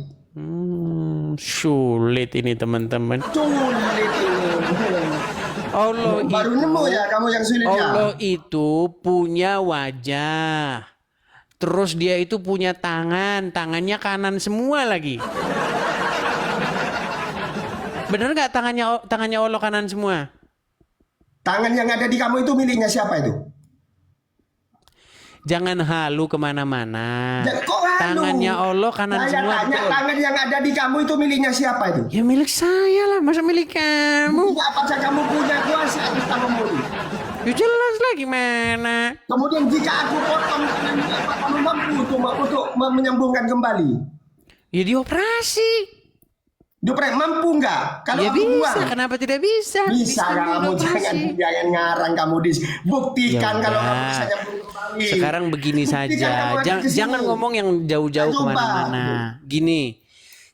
Sulit ini teman-teman. Sulit ini. Allah Baru itu, nemu ya kamu yang sulit ya. Allah itu punya wajah. Terus dia itu punya tangan, tangannya kanan semua lagi. Bener nggak tangannya Allah kanan semua? Tangan yang ada di kamu itu miliknya siapa itu? Jangan halu kemana-mana. Kok halu? Tangannya Allah kanan Saya semua. tanya, Betul. tangan yang ada di kamu itu miliknya siapa itu? Ya milik saya lah, masa milik kamu? Tidak apa saja kamu punya kuasa atas tanganmu. Ya jelas lah gimana. Kemudian jika aku potong tanganmu, apa kamu mampu untuk menyambungkan kembali? Ya dioperasi. Dupre, mampu nggak? Kalau Ya aku bisa, buang, kenapa tidak bisa? bisa kamu, dioperasi. jangan ngarang kamu buktikan Ya kalau udah. kamu bisa nyambung kembali. Sekarang begini Buktikan saja, kamu ada di sini. jangan ngomong yang jauh-jauh Coba. kemana-mana. Gini,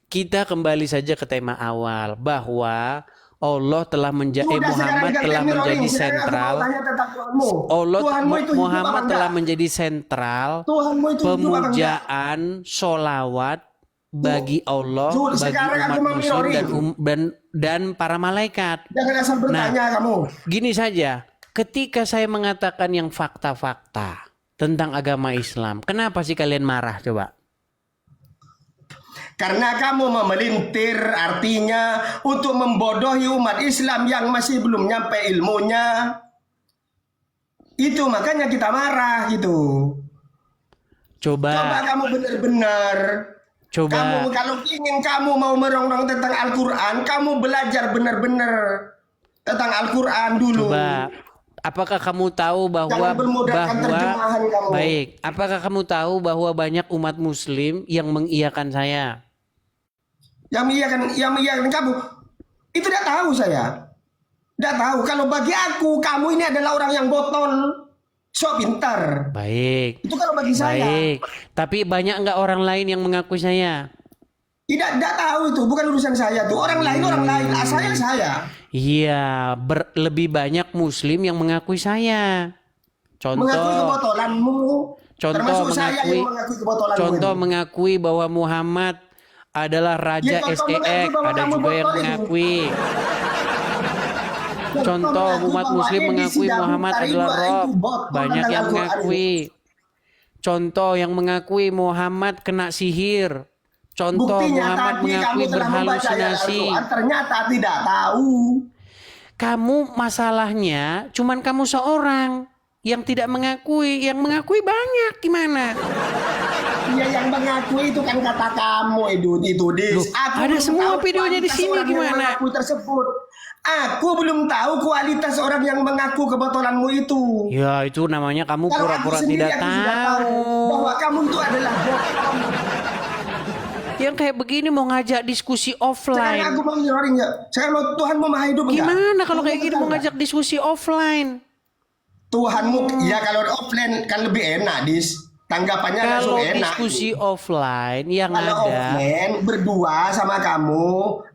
kita kembali saja ke tema awal bahwa Allah telah Muhammad telah menjadi sentral. Allah Muhammad telah menjadi sentral Tuhanmu itu hidup apa enggak? pemujaan, sholawat bagi Allah, bagi sekarang aku umat muslim memilih. dan para malaikat. Jangan asal bertanya kamu. Gini saja, ketika saya mengatakan yang fakta-fakta tentang agama Islam, kenapa sih kalian marah coba? Karena kamu memelintir, artinya untuk membodohi umat Islam yang masih belum nyampe ilmunya. Itu makanya kita marah gitu. Coba Coba kamu benar-benar. Kamu kalau ingin kamu mau merongrong tentang Al-Quran, kamu belajar benar-benar tentang Al-Quran dulu. Coba, apakah kamu tahu Jangan bermodalkan terjemahan kamu. Baik, apakah kamu tahu bahwa banyak umat muslim yang mengiyakan saya? Yang mengiyakan kamu itu tidak tahu saya. Tidak tahu. Kalau bagi aku, kamu ini adalah orang yang botol. So pintar. Baik. Itu kalau bagi saya. Baik. Tapi banyak nggak orang lain yang mengakui saya? Tidak tahu itu. Bukan urusan saya tuh. Orang lain. Saya. Iya, lebih banyak muslim yang mengakui saya. Mengakui Contoh, kebotolanmu. Termasuk saya yang mengakui kebotolanmu. contoh itu. mengakui bahwa Muhammad adalah Raja Ya, contoh SEX. mengakui bahwa Ada kamu juga yang botol itu. mengakui. Contoh umat muslim mengakui Muhammad adalah Rob. Banyak yang mengakui. Contoh yang mengakui Muhammad kena sihir. Contoh Buktinya Muhammad tadi mengakui kamu telah membaca berhalusinasi. Al-Quran, ternyata tidak tahu. Kamu masalahnya cuman kamu seorang yang tidak mengakui. Yang mengakui banyak gimana? Ya yang mengakui itu kan kata kamu itu Dis. Loh, Aku ada belum semua tahu videonya di kualitas sini, orang yang gimana? mengaku tersebut. Aku belum tahu kualitas orang yang mengaku kebotolanmu itu. Ya itu namanya kamu Kalau aku pura-pura sendiri, tidak aku sudah tahu bahwa tahu. kamu itu adalah botol. Yang kayak begini mau ngajak diskusi Sekarang offline. aku mau nyeroring ya. Sekarang mau Tuhan mau maha hidup enggak? Gimana kalau Kamu kayak gini tahu mau enggak? ngajak diskusi offline? Tuhanmu ya kalau offline kan lebih enak Dis. Tanggapannya Kalau langsung enak. diskusi offline yang Kalau ada offline berdua sama kamu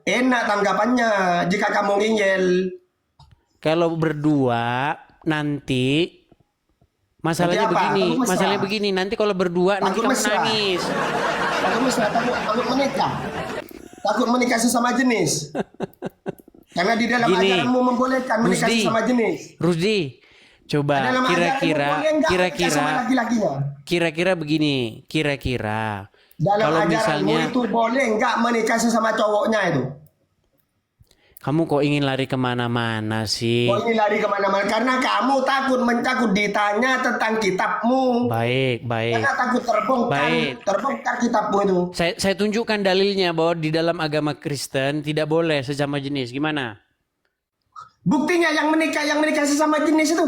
enak tanggapannya jika kamu ngeyel. kalau berdua nanti masalahnya Nanti apa? begini, Takut mesra? masalahnya begini nanti kalau berdua nanti Takut kamu mesra? nangis. Takut mesra, takut menikah. Takut menikah sesama jenis. Karena di dalam Gini, ajaranmu membolehkan menikah Rusdi. sesama jenis. Rusdi, coba Dalam ajaranmu kira-kira boleh enggak menikah sama laki-lakinya? kira-kira begini, kira-kira Dalam kalau ajaranmu misalnya itu boleh enggak menikah sesama cowoknya itu? kamu kok ingin lari kemana-mana sih? Kok ini lari kemana-mana? Karena kamu takut ditanya tentang kitabmu. Baik, baik. Karena takut Baik. terbongkar kitabmu itu. Saya tunjukkan dalilnya bahwa di dalam agama Kristen tidak boleh sesama jenis. Gimana? Buktinya yang menikah sesama jenis itu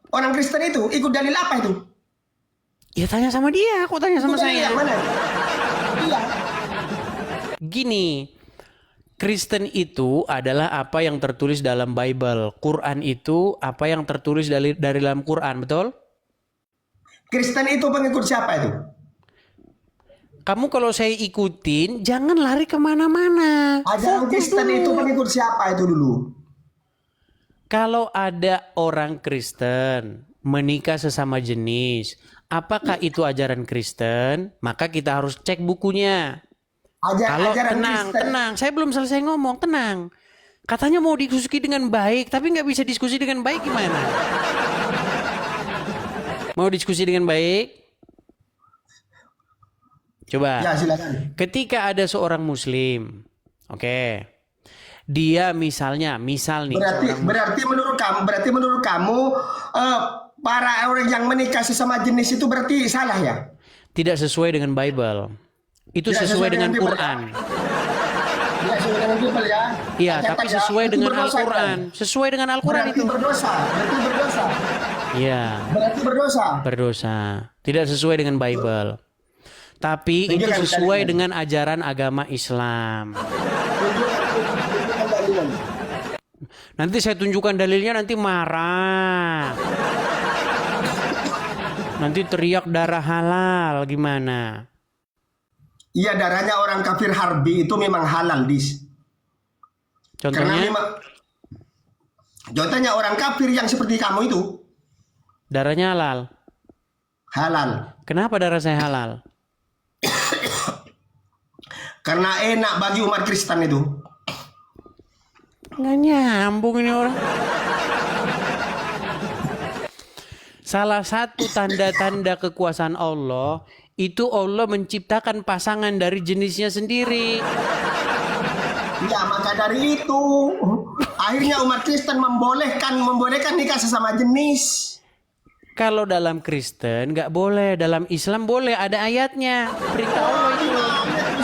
orang Kristen itu ikut dalil apa itu? Ya tanya sama dia, aku tanya sama Itu dalil saya. yang mana? Iya. Gini, Kristen itu adalah apa yang tertulis dalam Bible. Quran itu apa yang tertulis dari dalam Quran, betul? Kristen itu pengikut siapa itu? Kamu kalau saya ikutin, jangan lari kemana-mana. Ajaran Fokus Kristen dulu. itu pengikut siapa itu dulu? Kalau ada orang Kristen menikah sesama jenis Apakah itu ajaran Kristen? Maka kita harus cek bukunya. Kalau Ajaran tenang, Kristen. tenang, saya belum selesai ngomong, tenang. Katanya mau diskusi dengan baik, tapi nggak bisa diskusi dengan baik gimana? Mau diskusi dengan baik? Coba. Ya, silakan. Ketika ada seorang Muslim, oke, dia misal nih, Berarti menurut kamu para orang yang menikah sesama jenis itu berarti salah ya? tidak sesuai dengan Bible. Itu Tidak sesuai dengan Bible, Quran. Tidak sesuai dengan Bible ya? Iya, Catat tapi ya, sesuai itu dengan berdosa, Al-Quran. kan? Sesuai dengan Al-Quran Berarti itu. berdosa. Iya, Berarti berdosa. berdosa. Tidak sesuai dengan Bible. Tapi itu Tunjukkan sesuai dalilnya. dengan ajaran agama Islam. Tunjukkan dalilnya. Nanti saya tunjukkan dalilnya, nanti marah. Nanti teriak darah halal gimana? Iya, darahnya orang kafir harbi itu memang halal, Dis. Karena Contohnya memang contohnya orang kafir yang seperti kamu itu darahnya halal. halal. Kenapa darah saya halal? Karena enak bagi umat Kristen itu. Nggak nyambung ini orang. Salah satu tanda-tanda kekuasaan Allah itu Allah menciptakan pasangan dari jenisnya sendiri. Ya, maka dari itu akhirnya umat Kristen membolehkan nikah sesama jenis. Kalau dalam Kristen nggak boleh, dalam Islam boleh, ada ayatnya. Perintah Allah itu.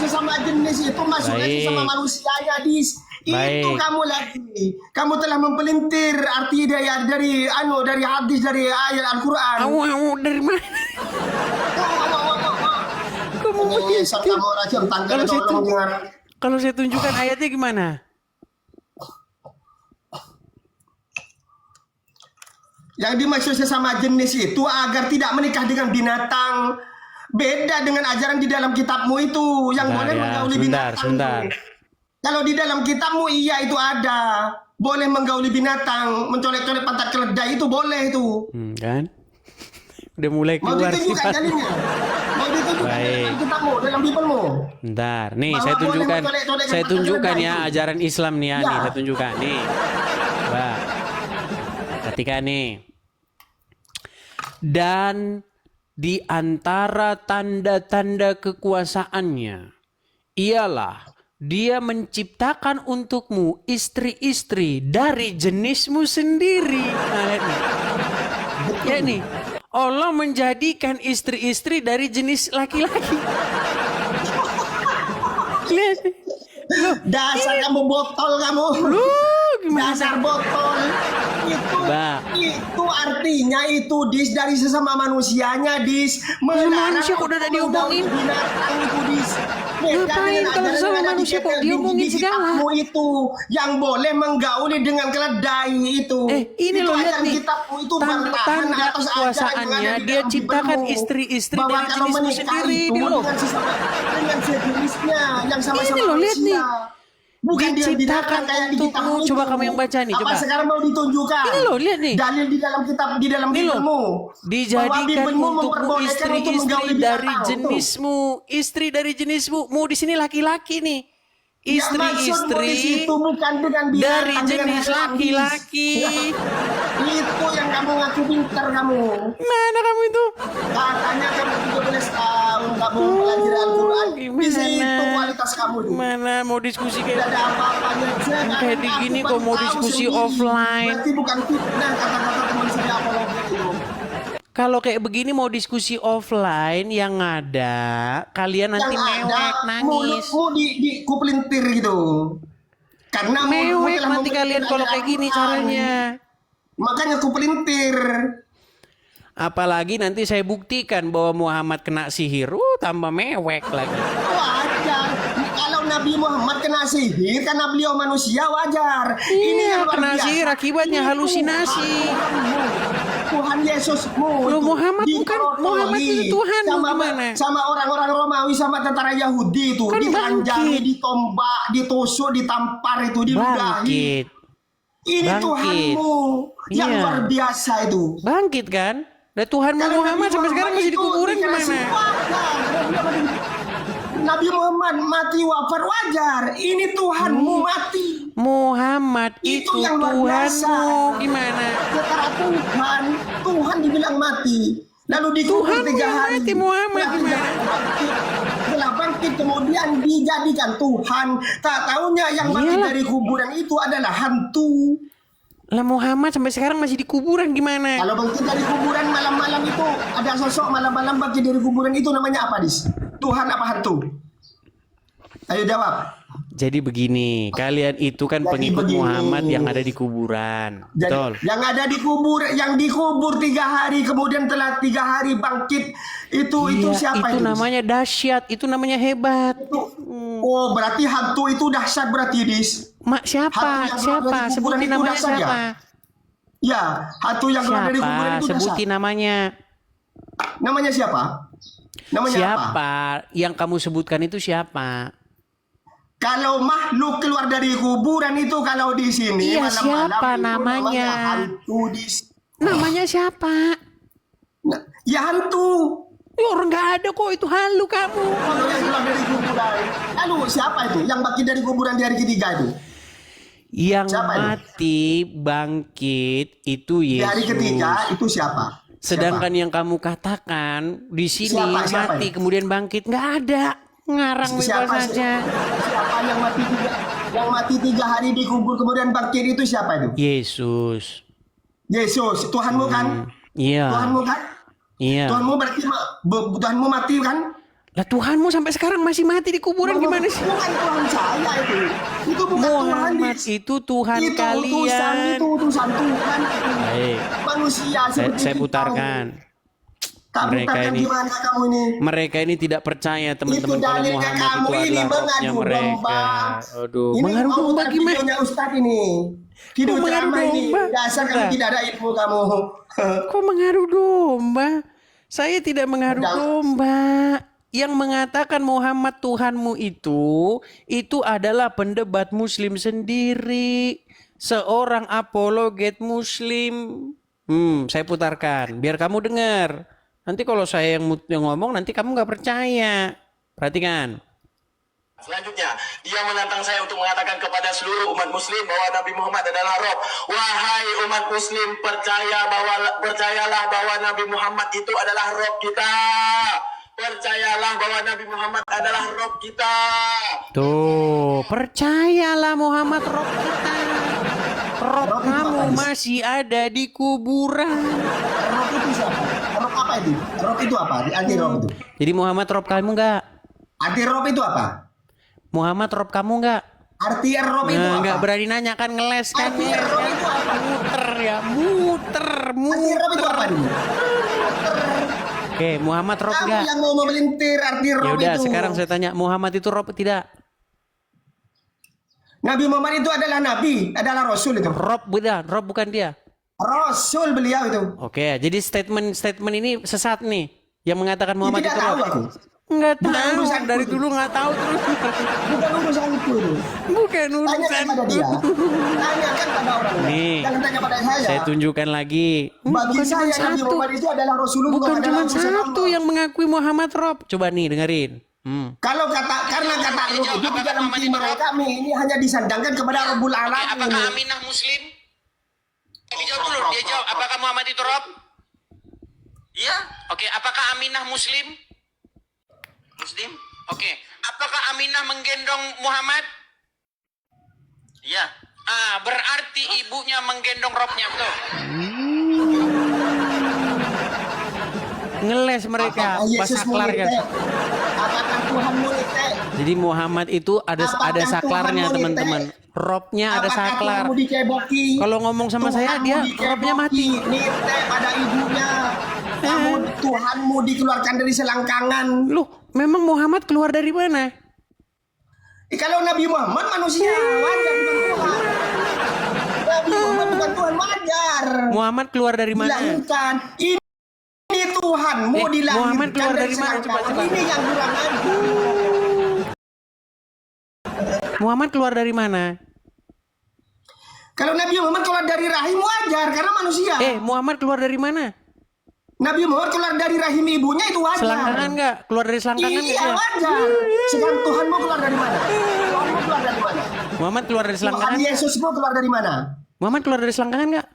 Sesama jenis itu masuknya Baik. sesama manusianya, Dis. Itu Baik. kamu lagi. Kamu telah mempelintir arti dari hadis, dari ayat Al-Qur'an. Dari mana? Kamu begitu. Kamu racun tanggal Kalau saya tolong dengar. Kalau saya tunjukkan ayatnya gimana? Yang dimaksud sesama jenis itu agar tidak menikah dengan binatang. Beda dengan ajaran di dalam kitabmu itu yang boleh menggauli binatang. Sebentar. Kalau di dalam kitabmu iya itu ada. Boleh menggauli binatang, mencolek-colek pantat keledai itu boleh itu. Kan? Udah mulai Mau keluar ditunjukkan sifat. dalilnya? Mau ditunjukkan Baik. dalam kitabmu, dalam Bibelmu? Bentar, nih Bahwa saya boleh tunjukkan, mencolek-colek saya pantat tunjukkan keledai ya itu. ajaran Islam nih ya, Ya. nih saya tunjukkan nih. Bah, ketika nih, dan di antara tanda-tanda kekuasaannya ialah dia menciptakan untukmu istri-istri dari jenismu sendiri. Nah, lihat nih. Ya nih, Allah menjadikan istri-istri dari jenis laki-laki. Lihat. Loh, Dasar kamu botol kamu. gimana? Dasar botol. Itu artinya itu Dis dari sesama manusianya, Dis. manusia kok udah diomongin? Binatang itu, Dis. Beda Ngapain dengan kalau ajaran sama yang ada manusia di kok diomongin di segala? kitabmu itu yang boleh menggauli dengan keledai itu. Ini Itu loh lihat ajaran nih. kitabmu itu Tanda bantahan atas ajaran yang kekuasaannya ada di dia dalam ciptakan Bibelmu. istri-istri Bahwa dari kalau jenismu menikah sendiri itu ini loh. dengan sejenisnya yang sama-sama Ini loh, lihat manusia. nih. Bukan dia Diciptakan binatang kayak di untukmu. kitabmu Coba itu. kamu yang baca nih, Apa coba. sekarang mau ditunjukkan? Ini loh, lihat nih. Dalil di dalam kitab, di dalam Ini loh, Bibelmu. Bahwa dijadikan Bibelmu untukmu memperbolehkan untuk menggauli istri dari binatang. Tuh. jenismu, istri dari jenismu. Mau di sini laki-laki nih. Yang maksudmu di Istri-istri situ bukan dengan binatang, dari dengan jenis hewan. laki-laki. Itu yang kamu ngaku pintar kamu. Mana kamu itu? Katanya kamu 17 tahun kamu belajar Al-Quran. Di Gimana? situ kualitas kamu tuh. Mana mau diskusi Tidak kayak ada apa-apanya. Sekarang Kayak di aku gini baru kok mau tahu diskusi sendiri. offline. Berarti bukan fitnah kata-kata teman saya apologi itu. kalau kayak begini mau diskusi offline yang ada kalian nanti mewek nangis. mulutmu dikupelintir gitu. Karena mulutmu Mewek telah nanti mempelintir kalian kalau ajaran kayak gini Al-Quran. caranya. Makanya kupelintir. Apalagi nanti saya buktikan bahwa Muhammad kena sihir, tambah mewek lagi. Wajar. Kalau Nabi Muhammad kena sihir karena beliau manusia wajar. Ini Iya, yang luar kena biasa. sihir akibatnya Ini halusinasi. Tuhan Yesusmu. Loh, itu Muhammad bukan- diprotoli. Muhammad itu Tuhan, sama, gimana? sama orang-orang Romawi sama tentara Yahudi itu Kan ditelanjangi, bangkit. ditombak, ditusuk, ditampar itu diludahi. Bangkit. Ini Bangkit. Tuhanmu yang Iya. luar biasa itu. Bangkit kan? Dan Tuhanmu Kalau Muhammad sampai sekarang masih di itu kuburan dikasih gimana? wajar. Nabi Muhammad mati wafat wajar. Ini Tuhanmu mati. Muhammad Itu itu yang luar biasa. Tuhanmu gimana? Secara Tuhan dibilang mati. Lalu dikubur Tuhanmu 3 yang hari. mati, Muhammad Setelah bangkit kemudian dijadikan Tuhan. Tak taunya yang bangkit Iyalah. dari kuburan itu adalah hantu. Lah Muhammad sampai sekarang masih di kuburan gimana? Kalau bangkit dari kuburan malam-malam itu ada sosok malam-malam bangkit dari kuburan itu namanya apa, Dis? Tuhan apa hantu? Ayo jawab. Jadi begini, kalian itu kan Jadi pengikut begini. Muhammad yang ada di kuburan. Jadi, Betul. yang ada di kubur, yang dikubur 3 hari kemudian telah 3 hari bangkit itu Iya, siapa itu itu? namanya dahsyat, itu namanya hebat. Oh, berarti hantu itu dahsyat berarti, Dis. Mak siapa? Hantu yang keluar Siapa? dari kuburan Sebutin itu namanya dahsyat ya? siapa? Ya, hantu yang keluar dari kuburan Siapa? itu dahsyat. Sebutin namanya. Namanya siapa? Namanya apa? Siapa? Yang kamu sebutkan itu siapa? Kalau makhluk keluar dari kuburan itu kalau di sini Iya, malam-malam siapa itu namanya? hantu, Dis. Namanya siapa? Nah, ya hantu. Ya, orang nggak ada kok, itu halu kamu. Kalau yang keluar dari kuburan. Lalu siapa itu? Yang bangkit dari kuburan di hari ketiga itu? Yang Siapa itu? mati bangkit itu Di Yesus. hari ketiga itu siapa? Sedangkan yang kamu katakan di sini Siapa mati itu? kemudian bangkit nggak ada. Ngarang bebas Siapa saja. Siapa yang mati 3 hari di kubur kemudian bangkit itu siapa itu? Yesus. Yesus, Tuhanmu kan? Iya. Tuhanmu kan? Iya. Tuhanmu berarti Tuhanmu mati kan? Lah Tuhanmu sampai sekarang masih mati di kuburan gimana sih? Bukan Tuhan saya itu. Itu bukan Tuhan. Muhammad Dis. itu Tuhan Itu kalian. utusan Tuhan. Baik. Manusia Saya seperti putarkan. Kamu Mereka putarkan ini- gimana kamu ini? Mereka ini tidak percaya teman-teman Itu kalau dalilnya Muhammad kamu itu ini adalah rohnya mengadu mereka. domba. Aduh, Ini mengadu mau domba putar gimana? videonya Ustadz ini. Video Kok mengadu ceramah ini. domba? Dasar kamu Bentar. tidak ada ilmu kamu. Kok mengadu domba? Saya tidak mengadu Udah. domba. Yang mengatakan Muhammad Tuhanmu itu adalah pendebat Muslim sendiri. Seorang apologet Muslim. Saya putarkan biar kamu dengar. Nanti kalau saya yang ngomong nanti kamu nggak percaya. Perhatikan. Selanjutnya, dia menantang saya untuk mengatakan kepada seluruh umat muslim bahwa Nabi Muhammad adalah Rob. Wahai umat muslim, percayalah bahwa Nabi Muhammad itu adalah Rob kita. Percayalah bahwa Nabi Muhammad adalah Rob kita. Tuh, percayalah Muhammad Rob kita. Rob Rob itu kamu apa, Dis? masih ada di kuburan. Rob itu siapa? Rob apa itu? Rob itu apa? Anti Rob itu. Jadi Muhammad Rob kamu nggak? Anti Rob itu apa? Muhammad Rob kamu nggak? Arti Rob itu Nah, apa? nggak berani nanya kan, ngeles kan? Arti Rob itu apa? Muter ya, muter. Arti Rob itu apa ini? Oke, Muhammad Rob Kamu nggak? yang mau memelintir arti Ya Rob udah, itu. sekarang saya tanya, Muhammad itu Rob tidak? Nabi Muhammad itu adalah nabi, adalah rasul itu. Rob beda, Rob bukan dia. Rasul beliau itu. Oke, jadi statement ini sesat nih, yang mengatakan Muhammad tidak itu tahu Rob. aku. Nggak Bukan tahu, urusanku dari itu. dulu nggak tahu terus. Bukan urusanku itu. Bukan Tanyakan urusan. pada dia. Tanyakan pada orang lain. Nih, Jangan tanya pada saya. Saya tunjukkan lagi. Bagi Bukan cuma saya Nabi satu. Muhammad itu adalah Rasulullah. Bukan adalah cuma utusan satu Allah. yang mengakui Muhammad Rob. Coba nih dengerin. Kalau karena kata Rob itu di dalam iman kami ini hanya disandangkan kepada Rabbul Alamin. Apakah Aminah Muslim? Dijawab dulu, dia jawab. Apakah Muhammad itu Rob? Iya. Oke, apakah Aminah Muslim? Muslim? Oke. Apakah Aminah menggendong Muhammad? Iya. Berarti ibunya menggendong Robnya, betul? Ngeles mereka, Apakah pas Yesus saklar kan. mengite? Apakah Tuhan mengite? Jadi Muhammad itu ada Apakah saklarnya Tuhan teman-teman. mengite? Robnya ada Apakah saklar. Tuhanmu diceboki? Kalau ngomong sama saya Tuhanmu dia diceboki, robnya mati. Nite pada ibunya. Kamu Tuhanmu dikeluarkan dari selangkangan. Loh, memang Muhammad keluar dari mana? Kalau Nabi Muhammad manusia wajar bukan Tuhan. Nabi Muhammad bukan Tuhan wajar. Muhammad keluar dari mana? Dilahirkan. Ini Tuhanmu dilahirkan Muhammad keluar dari mana? selangkangan. Coba. Ini yang kurang ajar. Muhammad keluar dari mana? Kalau Nabi Muhammad keluar dari rahim wajar karena manusia. Muhammad keluar dari mana? Nabi Muhammad keluar dari rahim ibunya itu wajar. Selangkangan nggak? Keluar dari selangkangan nggak Iya dia? wajar. Sekarang Tuhan mau keluar dari mana? Tuhan mau keluar dari mana? Muhammad keluar dari Tuhan selangkangan nggak? Yesus mau keluar dari mana? Muhammad keluar dari selangkangan nggak?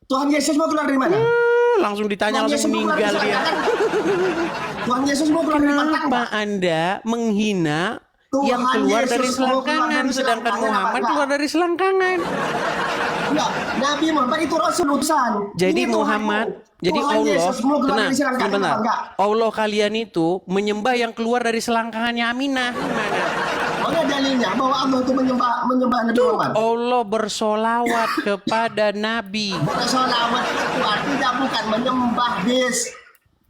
Tuhan Yesus mau keluar dari mana? Langsung ditanya, Tuhan Yesus langsung mau keluar dari meninggal dia. selangkangan. Tuhan Yesus mau keluar dari batang. Kenapa Anda menghina Tuhan yang keluar Yesus dari mau keluar selangkangan, dari sedangkan selangkangan Muhammad apa keluar dari selangkangan? Ya, Nabi Muhammad itu Rasul utusan. Jadi Ini Muhammad, Tuhanmu. jadi Tuhan Allah, Yesus mau keluar tenang, dari selangkangan sebentar. apa enggak? Allah kalian itu menyembah yang keluar dari selangkangannya Aminah. Gimana? Mana dalilnya bahwa Allah itu menyembah Nabi Muhammad? Allah bersolawat kepada Nabi. Bersolawat itu artinya bukan menyembah bis.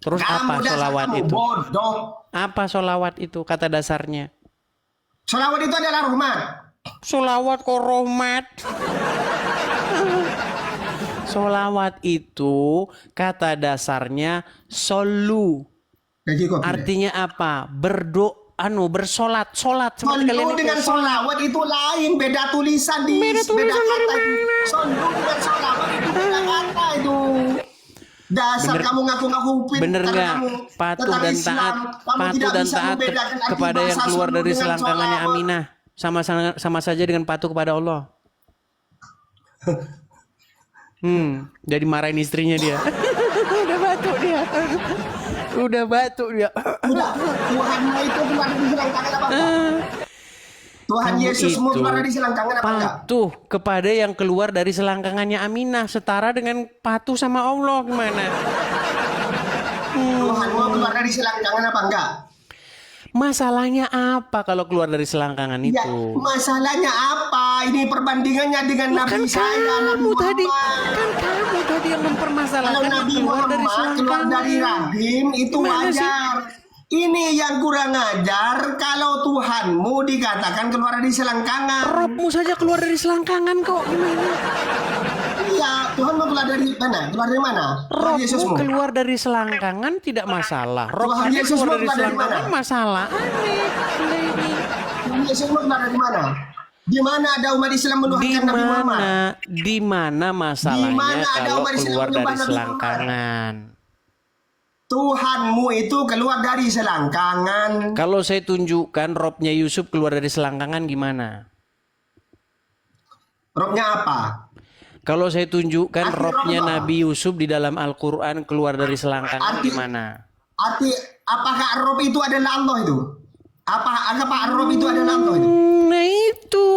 Terus apa dasar solawat kamu itu? bodoh. Apa solawat itu kata dasarnya? Solawat itu adalah rahmat. Solawat kok rahmat? Solawat itu kata dasarnya solu. Jadi kok Artinya apa? Bersolat. Solat seperti kalian Solu itu. dengan solawat itu lain, beda tulisan di Beda tulisan dari kata. mana? Solu dengan solawat itu beda kata itu. Dasar Bener- kamu ngaku-ngaku Bener karena nggak? kamu Patuh tentang dan Islam, taat, kamu patuh tidak dan bisa taat membedakan arti kepada yang bahasa keluar solu dari dengan selangkangannya solawat. Aminah. Sama saja dengan patuh kepada Allah. Jadi marahin istrinya dia. Udah batuk dia. Udah batuk dia. Udah, Tuhanmu itu keluar dari selangkangan apa enggak? Tuhan Kamu Yesusmu itu keluar dari selangkangan apa enggak? Patuh kepada yang keluar dari selangkangannya Aminah, setara dengan patuh sama Allah. Gimana? Tuhanmu keluar dari selangkangan apa enggak? Masalahnya apa kalau keluar dari selangkangan Ya, itu? masalahnya apa? Ini perbandingannya dengan Kan Nabi saya, Nabi kamu tadi, Muhammad. kan kamu tadi yang Kalau mempermasalahkan yang Nabi keluar dari Muhammad keluar selangkangan. dari rahim itu Gimana sih? wajar. Ini yang kurang ajar kalau Tuhanmu dikatakan keluar dari selangkangan. Robmu saja keluar dari selangkangan kok. Gimana? Iya, Tuhan mau keluar dari mana? Keluar dari mana? Tuhan Robmu Yesusmu. keluar dari selangkangan tidak masalah. Rob Tuhan saja Yesus keluar mau dari keluar dari selangkangan mana? masalah. Aneh. Anda ini. Tuhan Yesusmu keluar dari mana? Di mana ada umat Islam Di menuhankan Nabi Muhammad? mana? Di mana masalahnya Di mana ada kalau umat Islam keluar menyembah dari Nabi selangkangan? Tuhanmu itu keluar dari selangkangan. Kalau saya tunjukkan robnya Yusuf keluar dari selangkangan gimana? Robnya apa? Kalau saya tunjukkan Arti robnya rob apa? Nabi Yusuf di dalam Al-Quran keluar dari selangkangan Arti- gimana? Arti apakah Rob itu adalah Allah itu? Apakah Rob itu adalah Allah itu? Nah itu.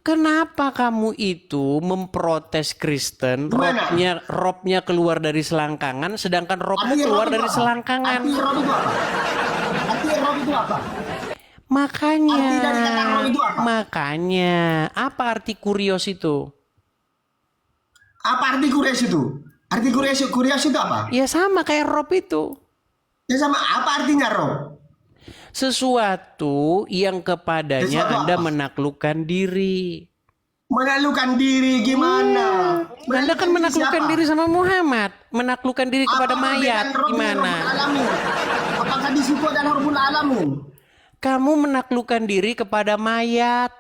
Kenapa kamu itu memprotes Kristen Gimana? robnya keluar dari selangkangan sedangkan robmu Arti keluar Rob itu dari apa? selangkangan? Arti Rob itu apa? Arti Rob itu apa? Makanya, Arti dari kata roh itu apa? makanya, apa arti kurios itu? Apa arti kurios itu? Arti kurios itu apa? Ya sama kayak rob itu. Ya sama, apa artinya Rob? Sesuatu yang kepadanya Sesuatu Anda apa? menaklukkan diri. Menaklukkan diri gimana? Anda kan menaklukkan siapa? diri sama Muhammad, menaklukkan diri kepada Apa mayat. perbedaan Rob dengan Gimana? Rabbul Alamin? Apakah di situ adalah Rabbul Alamin? Kamu menaklukkan diri kepada mayat.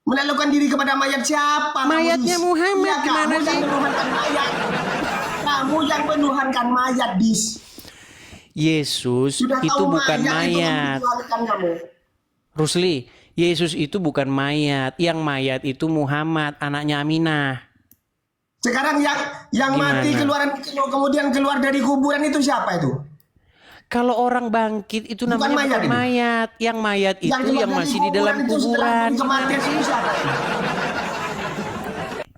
Menaklukkan diri kepada mayat siapa? Kamu Mayatnya Dis? Muhammad, Ya, gimana kamu sih? yang menuhankan mayat. Kamu yang menuhankan mayat, Dis. Yesus Sudah itu tahu bukan mayat. Itu mayat. menuhankan kamu. Rusli, Yesus itu bukan mayat. Yang mayat itu Muhammad, anaknya Aminah. Sekarang yang mati Gimana? kemudian keluar dari kuburan itu siapa itu? Kalau orang bangkit itu Bukan namanya mayat bukan itu. mayat. Yang mayat itu keluar yang dari masih di dalam itu setelah kuburan. kematian itu siapa itu?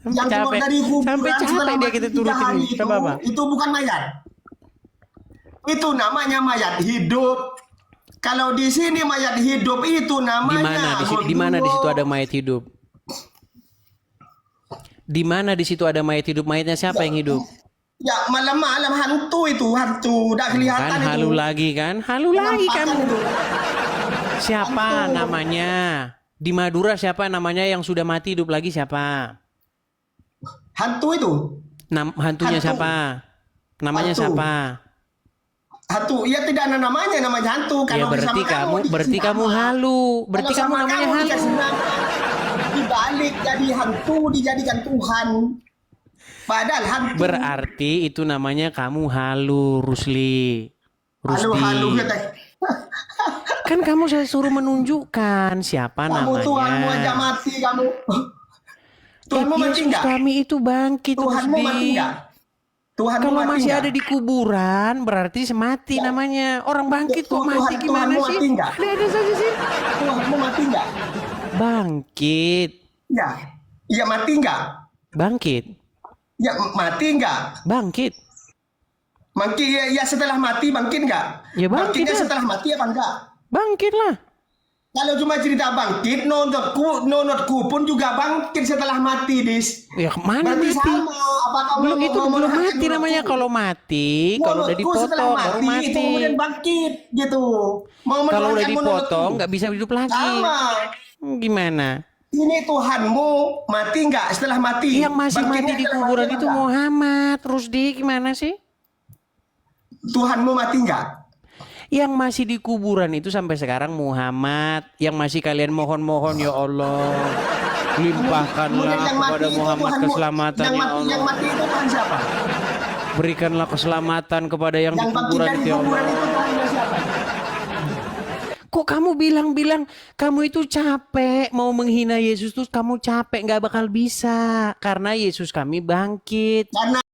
Yang keluar Capek. dari kuburan Sampai setelah capek dia mati kita 3 turutin hari ini. Coba apa? itu bukan mayat. Itu namanya mayat hidup. Kalau di sini mayat hidup itu Di namanya mana di mana di situ ada mayat hidup? Di mana di situ ada mayat hidup? Mayatnya siapa yang hidup? Ya malam-malam hantu itu hantu udah kelihatan Kan itu. halu lagi kan? Halu lagi Penampakan kamu. itu. Siapa Hantu. namanya? Di Madura siapa namanya yang sudah mati hidup lagi siapa? Hantu itu. Hantunya Hantu. siapa? Namanya Hantu. siapa? Hantu. Ya tidak ada namanya hantu. Ya Kalau berarti bersama kamu dikasih berarti kamu nama. halu. Berarti Kalau kamu sama namanya halu. dikasih nama. Dibalik jadi hantu dijadikan Tuhan. Padahal hantu. Berarti itu namanya kamu halu, Rusli. Halu-halu Rusdi. ya teh. Kan kamu saya suruh menunjukkan siapa Kamu Tuhanmu aja namanya. mati kamu. Tuhanmu mati Yesus enggak? kami itu bangkit, Tuhanmu mati Rusdi. enggak? Tuhanmu Kalau mati masih enggak? ada di kuburan berarti mati Ya. namanya. Orang bangkit kok mati Tuhanmu gimana sih? mati enggak? Ada saja sih. Tuhanmu mati enggak? Bangkit. Ya. Iya mati enggak? Bangkit. Ya mati enggak? Bangkit. Bangkit ya setelah mati bangkit enggak? Ya bangkit Bangkitnya lah. setelah mati apa enggak? Bangkit lah. Kalau cuma cerita bangkit, nonotku pun juga bangkit setelah mati, Dis. Ya kemana Berarti mati? sama. Apa kamu Belum itu belum menuhankan mati namanya. nonotku? Kalau mati, kalau udah Nonotku setelah dipotong baru itu mati. kemudian bangkit gitu. Mau Kalau udah menuhankan dipotong nonotku. nggak bisa hidup lagi. Sama. Gimana? Ini Tuhanmu mati enggak setelah mati? Yang masih Bangkitnya mati di setelah kuburan mati itu apa enggak? Muhammad. Rusdi gimana sih? Tuhanmu mati enggak? Yang masih di kuburan itu sampai sekarang Muhammad. Yang masih kalian mohon-mohon ya Allah. Limpahkanlah Kemudian yang mati kepada itu Muhammad Tuhanmu. keselamatan Yang ya mati, yang Allah. mati itu Tuhan siapa? Berikanlah keselamatan kepada yang di Yang bangkit kuburan dari itu ya kuburan Allah. itu Tuhannya siapa? Kok kamu bilang-bilang kamu itu capek mau menghina Yesus, terus kamu capek nggak bakal bisa karena Yesus kami bangkit. Karena